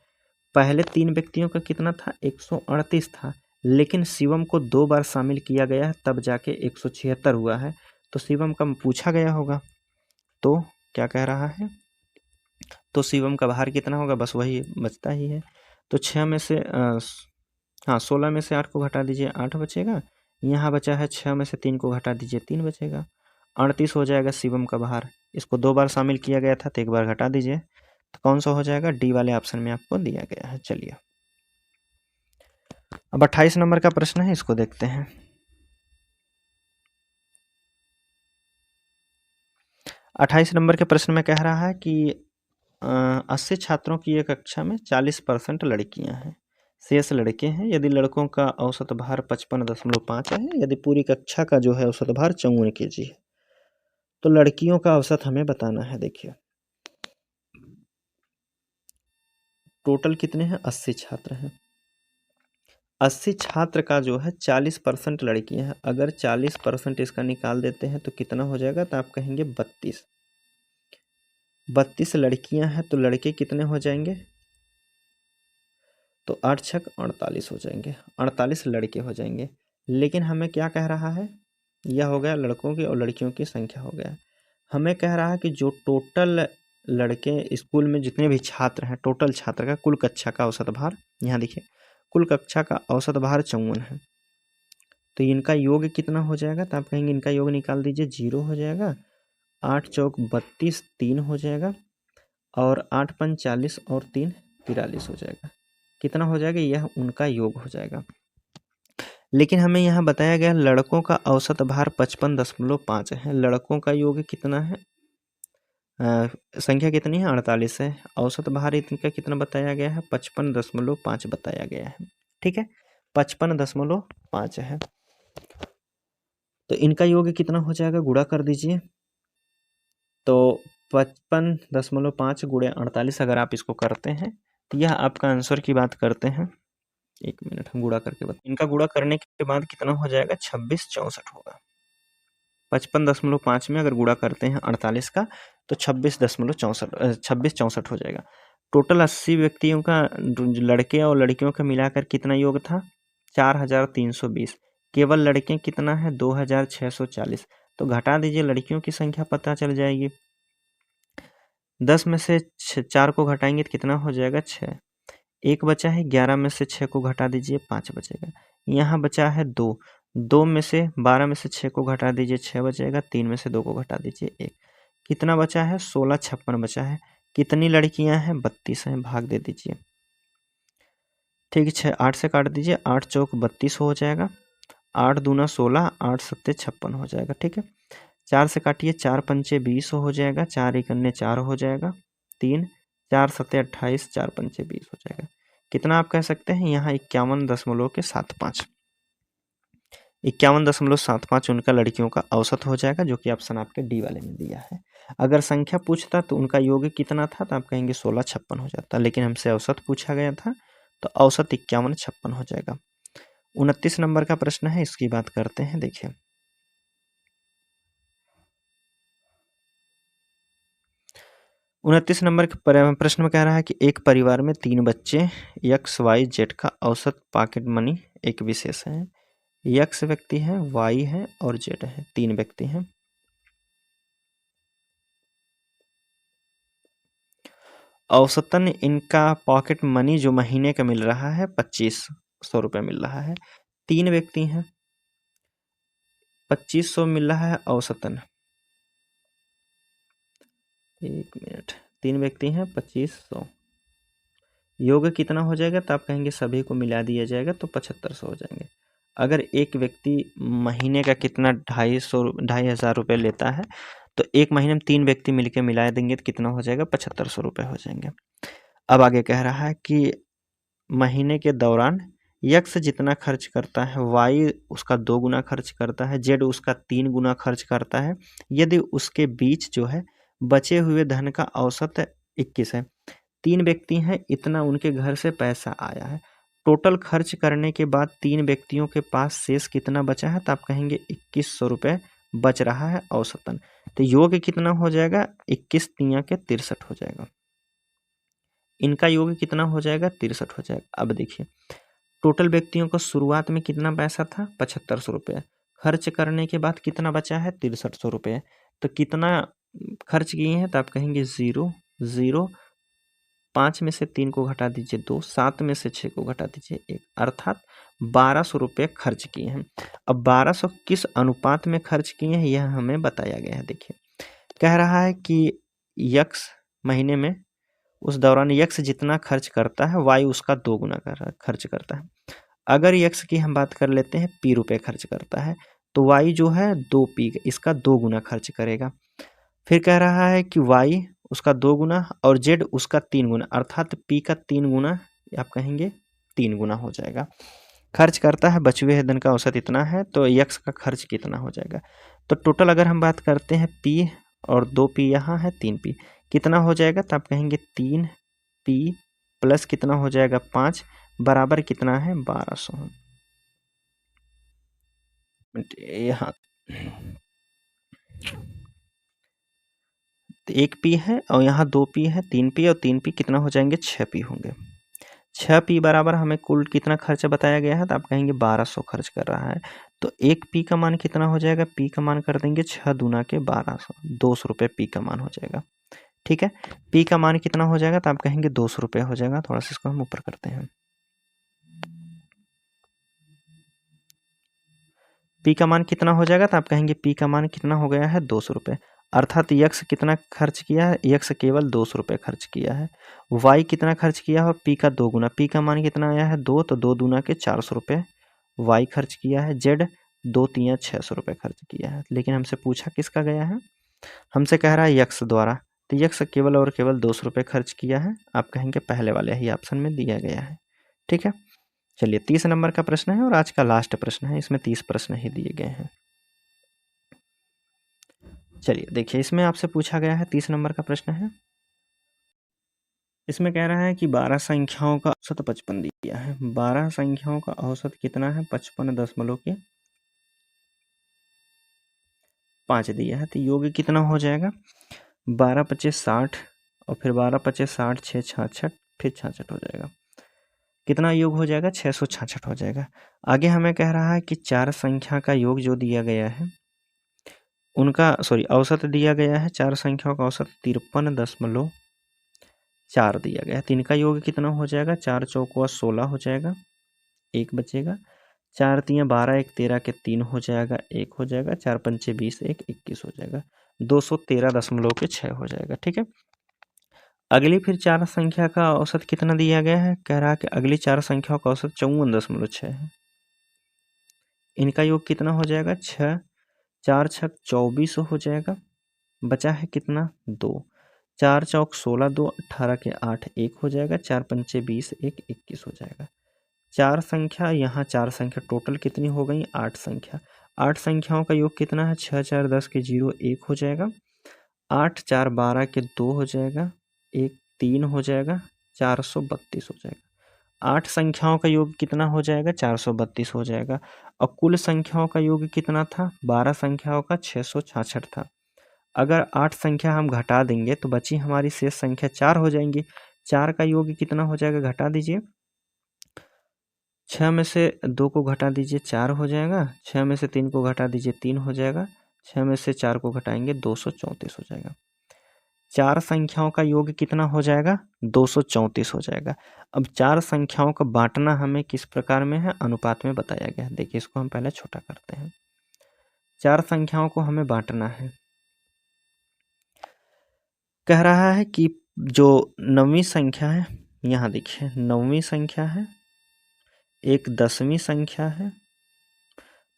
पहले 3 व्यक्तियों का कितना था, 138 था, लेकिन शिवम को 2 बार शामिल किया गया है, तब जाके 176 हुआ है। तो शिवम का पूछा गया होगा, तो क्या कह रहा है, तो शिवम का भार कितना होगा, बस वही बचता ही है। तो 6 में से 16 में से 8 को घटा दीजिए, 8 बचेगा। यहाँ बचा है 6 में से 3 को घटा दीजिए, 3 बचेगा, 38 हो जाएगा शिवम का भार। इसको 2 बार शामिल किया गया था तो 1 बार घटा दीजिए, तो कौन सा हो जाएगा, डी वाले ऑप्शन में आपको दिया गया है। चलिए अब 28 नंबर का प्रश्न है, इसको देखते हैं। 28 नंबर के प्रश्न में कह रहा है कि 80 छात्रों की एक कक्षा में 40% लड़कियां हैं, शेष लड़के हैं। यदि लड़कों का औसत भार 55.5 है, यदि पूरी कक्षा का जो है औसत भार 54 kg है, तो लड़कियों का औसत हमें बताना है। देखिए टोटल कितने हैं, 80 छात्र हैं। 80 छात्र का जो है 40% लड़कियां हैं। अगर 40% इसका निकाल देते हैं तो कितना हो जाएगा, तो आप कहेंगे 32। 32 लड़कियां हैं तो लड़के कितने हो जाएंगे, तो 8 छक 48 हो जाएंगे, 48 लड़के हो जाएंगे। लेकिन हमें क्या कह रहा है, यह हो गया लड़कों की और लड़कियों की संख्या हो गया। हमें कह रहा है कि जो टोटल लड़के स्कूल में जितने भी छात्र हैं, टोटल छात्र का कुल कक्षा का औसत भार, यहाँ देखिए कुल कक्षा का औसत भार 54 है। तो इनका योग कितना हो जाएगा, तो आप कहेंगे इनका योग निकाल दीजिए, 0 हो जाएगा, 8 चौक 32 3 हो जाएगा, और 8 पंच 40 और 3 43 हो जाएगा। कितना हो जाएगा, यह उनका योग हो जाएगा। लेकिन हमें यहाँ बताया गया लड़कों का औसत भार 55.5 है। लड़कों का योग कितना है, संख्या कितनी है, 48 है। औसत भार इनका कितना बताया गया है, 55.5 बताया गया है, ठीक है, 55.5 है। तो इनका योग कितना हो जाएगा, गुणा कर दीजिए, तो 55.5 गुणे 48 अगर आप इसको करते हैं तो यह आपका आंसर की बात करते हैं। 1 मिनट हम गुणा करके बता, इनका गुणा करने के बाद कितना हो जाएगा, 2664 होगा। 55.5 में अगर गुणा करते हैं 48 का तो 26.64 हो जाएगा। टोटल 80 व्यक्तियों का, लड़के और लड़कियों का मिलाकर कितना योग था, 4320। केवल लड़के कितना है, 2640। तो घटा दीजिए, लड़कियों की संख्या पता चल जाएगी। 10 में से 4 को घटाएंगे तो कितना हो जाएगा, 6। 1 बचा है, 11 में से 6 को घटा दीजिए, 5 बचेगा। यहाँ बचा है 2, 2 में से 12 में से 6 को घटा दीजिए, 6 बचेगा। 3 में से 2 को घटा दीजिए, 1। कितना बचा है, 16 56 बचा है। कितनी लड़कियां हैं, 32 हैं, भाग दे दीजिए, ठीक है। 6 8 से काट दीजिए, 8 चौक 32 हो जाएगा, 8 दूना 16, 8 सत्ते 56 हो जाएगा, ठीक है। 4 से काटिए, 4 पंचे 20 हो जाएगा, 4 एकन्ने 4 हो जाएगा, 3 4 सत्ते 28, 4 पंचे 20 हो जाएगा। कितना आप कह सकते हैं, यहाँ 51.75, 51.75 उनका लड़कियों का औसत हो जाएगा, जो कि ऑप्शन आपके डी वाले में दिया है। अगर संख्या पूछता तो उनका योग कितना था, तो आप कहेंगे 16 56 हो जाता, लेकिन हमसे औसत पूछा गया था तो औसत 51 56 हो जाएगा। 29 नंबर का प्रश्न है, इसकी बात करते हैं। देखिए 29 नंबर के प्रश्न में कह रहा है कि एक परिवार में 3 बच्चे XYZ का औसत पॉकेट मनी एक विशेष है। यक्स व्यक्ति है, वाई है और जेड है, 3 व्यक्ति हैं। औसतन इनका पॉकेट मनी जो महीने का मिल रहा है 2500 रुपये मिल रहा है। 3 व्यक्ति हैं, 2500 मिल रहा है औसतन। 1 मिनट, 3 व्यक्ति हैं 2500, योग कितना हो जाएगा? तो आप कहेंगे सभी को मिला दिया जाएगा तो 7500 हो जाएंगे। अगर एक व्यक्ति महीने का कितना 2,500 रुपये लेता है तो एक महीने में 3 व्यक्ति मिलकर मिला देंगे तो कितना हो जाएगा? 7500 रुपये हो जाएंगे। अब आगे कह रहा है कि महीने के दौरान यक्स जितना खर्च करता है, वाई उसका 2 गुना खर्च करता है, जेड उसका 3 गुना खर्च करता है, यदि उसके बीच जो है बचे हुए धन का औसत 21 है। 3 व्यक्ति हैं, इतना उनके घर से पैसा आया है। टोटल खर्च करने के बाद 3 व्यक्तियों के पास शेष कितना बचा है? तो आप कहेंगे 2100 रुपये बच रहा है औसतन। तो योग कितना हो जाएगा? 21 तिया के 63 हो जाएगा। इनका योग कितना हो जाएगा? 63 हो जाएगा। अब देखिए, टोटल व्यक्तियों को शुरुआत में कितना पैसा था? 7500 रुपये। खर्च करने के बाद कितना बचा है? 6300 रुपये। तो कितना खर्च किए हैं? तो आप कहेंगे 0, 0, 5 में से 3 को घटा दीजिए 2, 7 में से 6 को घटा दीजिए 1, अर्थात 1200 रुपये खर्च किए हैं। अब 1200 किस अनुपात में खर्च किए हैं यह हमें बताया गया है। देखिए, कह रहा है कि यक्स महीने में उस दौरान यक्स जितना खर्च करता है, वाई उसका 2 गुना खर्च करता है। अगर यक्स की हम बात कर लेते हैं, पी रुपये खर्च करता है, तो वाई जो है 2 पी इसका 2 गुना खर्च करेगा। फिर कह रहा है कि वाई उसका 2 गुना और जेड उसका 3 गुना, अर्थात पी का 3 गुना, आप कहेंगे 3 गुना हो जाएगा। खर्च करता है, बचे हुए धन का औसत इतना है, तो यक्स का खर्च कितना हो जाएगा? तो टोटल अगर हम बात करते हैं, पी और 2 पी यहाँ है, 3 पी कितना हो जाएगा? तो आप कहेंगे 3 पी प्लस कितना हो जाएगा? 5 बराबर कितना है? 1200। यहाँ 1 पी है और यहाँ 2 पी है, 3 पी और 3 पी कितना हो जाएंगे? 6 पी होंगे। 6 पी बराबर हमें कुल कितना खर्चा बताया गया है? तो आप कहेंगे 1200 खर्च कर रहा है। तो 1 पी का मान कितना हो जाएगा? पी का मान कर देंगे 6 दूना के 1200, 200 रुपये पी का मान हो जाएगा। ठीक है, पी का मान कितना हो जाएगा? तो आप कहेंगे 200 रुपये हो जाएगा। थोड़ा सा इसको हम ऊपर करते हैं। पी का मान कितना हो जाएगा? तो आप कहेंगे पी का मान कितना हो गया है? 200 रुपये। अर्थात यक्स कितना खर्च किया है? यक्स केवल 200 रुपये खर्च किया है। वाई कितना खर्च किया है? पी का 2 गुना। पी का मान कितना आया है? 2, तो 2 दूना के 400 रुपये वाई खर्च किया है। जेड 2 तिया 600 रुपये खर्च किया है। लेकिन हमसे पूछा किसका गया है? हमसे कह रहा है यक्स द्वारा, तो यक्स केवल और केवल 200 रुपये खर्च किया है। आप कहेंगे पहले वाले ही ऑप्शन में दिया गया है। ठीक है, चलिए 30 नंबर का प्रश्न है और आज का लास्ट प्रश्न है। इसमें 30 प्रश्न ही दिए गए हैं। चलिए देखिए, इसमें आपसे पूछा गया है 30 नंबर का प्रश्न है। इसमें कह रहा है कि 12 संख्याओं का औसत 55 दिया है। 12 संख्याओं का औसत कितना है? 55.5 दिया है। तो योग कितना हो जाएगा? 12 पच्चीस 60 और फिर 12 पच्चीस 60, 6 66, फिर 66 हो जाएगा। कितना योग हो जाएगा? 666 हो जाएगा। आगे हमें कह रहा है कि 4 संख्या का योग जो दिया गया है उनका औसत दिया गया है। 4 संख्याओं का औसत 53.4 दिया गया है। तो इनका योग कितना हो जाएगा? 4 चौको 16 हो जाएगा, 1 बचेगा। 4 तिया 12, 1 13 के 3 हो जाएगा, 1 हो जाएगा। 4 पंचे 20, 1 21 हो जाएगा। 213.6 हो जाएगा। ठीक है, अगली फिर 4 संख्या का औसत कितना दिया गया है? कह रहा है कि अगली 4 संख्याओं का औसत 54.6 है। इनका योग कितना हो जाएगा? 6, 4 छक 24 हो जाएगा। बचा है कितना? 2। 4 चौक 16, 2 18 के 8, 1 हो जाएगा। 4 पंचे 20, 1 21 हो जाएगा। 4 संख्या, यहाँ 4 संख्या टोटल कितनी हो गई? 8 संख्या। 8 संख्याओं का योग कितना है? 6 4 10 के 0, 1 हो जाएगा। 8 4 12 के 2 हो जाएगा, 1 3 हो जाएगा। 432 हो जाएगा। 8 संख्याओं का योग कितना हो जाएगा? 432 हो जाएगा। और कुल संख्याओं का योग कितना था? 12 संख्याओं का 666 था। अगर 8 संख्या हम घटा देंगे तो बची हमारी शेष संख्या 4 हो जाएंगी। 4 का योग कितना हो जाएगा? घटा दीजिए। 6 में से 2 को घटा दीजिए 4 हो जाएगा, 6 में से 3 को घटा दीजिए 3 हो जाएगा, 6 में से 4 को घटाएंगे 234 हो जाएगा। 4 संख्याओं का योग कितना हो जाएगा? 234 हो जाएगा। अब 4 संख्याओं का बांटना हमें किस प्रकार में है? अनुपात में बताया गया है। देखिए इसको हम पहले छोटा करते हैं। 4 संख्याओं को हमें बांटना है। कह रहा है कि जो 9वीं संख्या है, यहाँ देखिए 9वीं संख्या है, एक 10वीं संख्या है,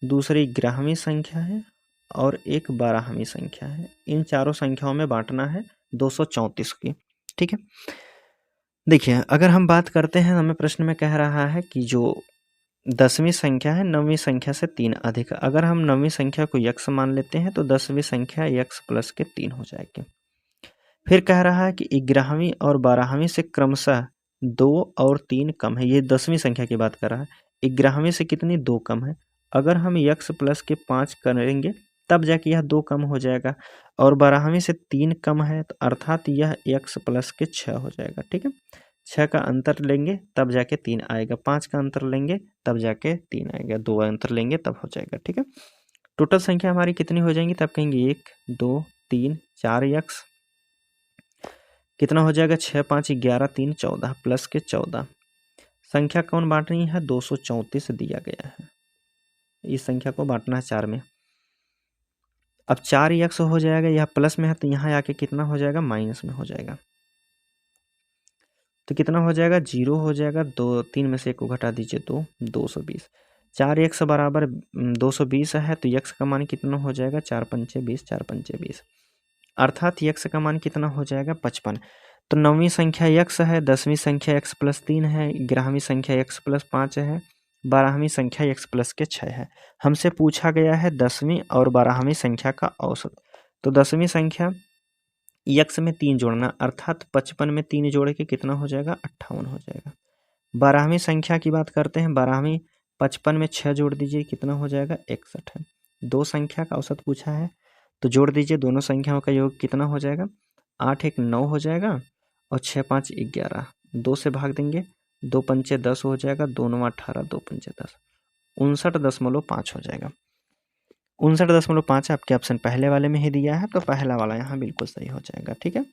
दूसरी 11वीं संख्या है और एक 12वीं संख्या है। इन चारों संख्याओं में बांटना है 234 की। ठीक है, देखिए अगर हम बात करते हैं, हमें प्रश्न में कह रहा है कि जो 10वीं संख्या है 9वीं संख्या से 3 अधिक। अगर हम 9वीं संख्या को यक्स मान लेते हैं तो 10वीं संख्या यक्स प्लस के 3 हो जाएगी। फिर कह रहा है कि 11वीं और 12वीं से क्रमशः 2 और 3 कम है। ये 10वीं संख्या की बात कर रहा है। 11वीं से कितनी? 2 कम है। अगर हम यक्स प्लस के 5 करेंगे तब जाके यह 2 कम हो जाएगा, और 12वीं से 3 कम है तो अर्थात यह यक्स प्लस के 6 हो जाएगा। ठीक है, 6 का अंतर लेंगे तब जाके 3 आएगा, 5 का अंतर लेंगे तब जाके 3 आएगा, 2 अंतर लेंगे तब हो जाएगा। ठीक है, टोटल संख्या हमारी कितनी हो जाएंगी? तब कहेंगे 1 2 3 4 यक्स, कितना हो जाएगा? 6 5 11 3 14 प्लस के 14। संख्या कौन बांट रही है? 234 दिया गया है। इस संख्या को बांटना है 4 में। अब 4 यक्स हो जाएगा, यह प्लस में है तो यहाँ आके कितना हो जाएगा? माइनस में हो जाएगा। तो कितना हो जाएगा? 0 हो जाएगा। 2 3 में से 1 को घटा दीजिए 2, 220। 4 यक्स बराबर 220 है तो यक्स का मान कितना हो जाएगा? 4 पंचे 20, 4 पंचे 20, अर्थात यक्स का मान कितना हो जाएगा? 55। तो 9वीं संख्या यक्स है, 10वीं संख्या x प्लस 3 है, 11वीं संख्या x प्लस 5 है, 12वीं संख्या x प्लस के 6 है। हमसे पूछा गया है 10वीं और 12वीं संख्या का औसत। तो 10वीं संख्या x में 3 जोड़ना, अर्थात 55 में 3 जोड़ के कितना हो जाएगा? 58 हो जाएगा। 12वीं संख्या की बात करते हैं। 12वीं 55 में 6 जोड़ दीजिए, कितना हो जाएगा? 61 है। 2 संख्या का औसत पूछा है तो जोड़ दीजिए, दोनों संख्याओं का योग कितना हो जाएगा? 8 1 9 हो जाएगा और 6 5 11, 2 से भाग देंगे, 2 पंचे 10 हो जाएगा, 2 9 18, 2 पंचे 10, 59.5 हो जाएगा। 59.5 आपके ऑप्शन पहले वाले में ही दिया है तो पहला वाला यहाँ बिल्कुल सही हो जाएगा। ठीक है,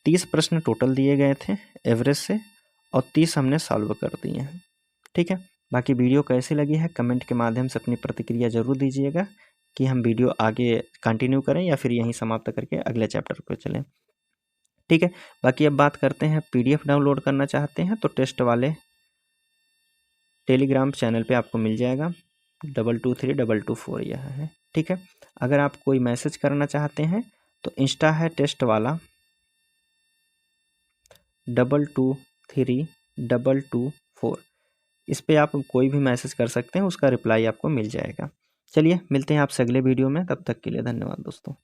30 प्रश्न टोटल दिए गए थे एवरेज से और 30 हमने सॉल्व कर दिए हैं। ठीक है, बाकी वीडियो कैसी लगी है कमेंट के माध्यम से अपनी प्रतिक्रिया जरूर दीजिएगा कि हम वीडियो आगे कंटिन्यू करें या फिर यहीं समाप्त करके अगले चैप्टर पर चलें। ठीक है, बाकी अब बात करते हैं, PDF डाउनलोड करना चाहते हैं तो टेस्ट वाले टेलीग्राम चैनल पे आपको मिल जाएगा, 223224 यह है। ठीक है, अगर आप कोई मैसेज करना चाहते हैं तो इंस्टा है टेस्ट वाला 223224, इस पे आप कोई भी मैसेज कर सकते हैं, उसका रिप्लाई आपको मिल जाएगा। चलिए मिलते हैं आपसे अगले वीडियो में, तब तक के लिए धन्यवाद दोस्तों।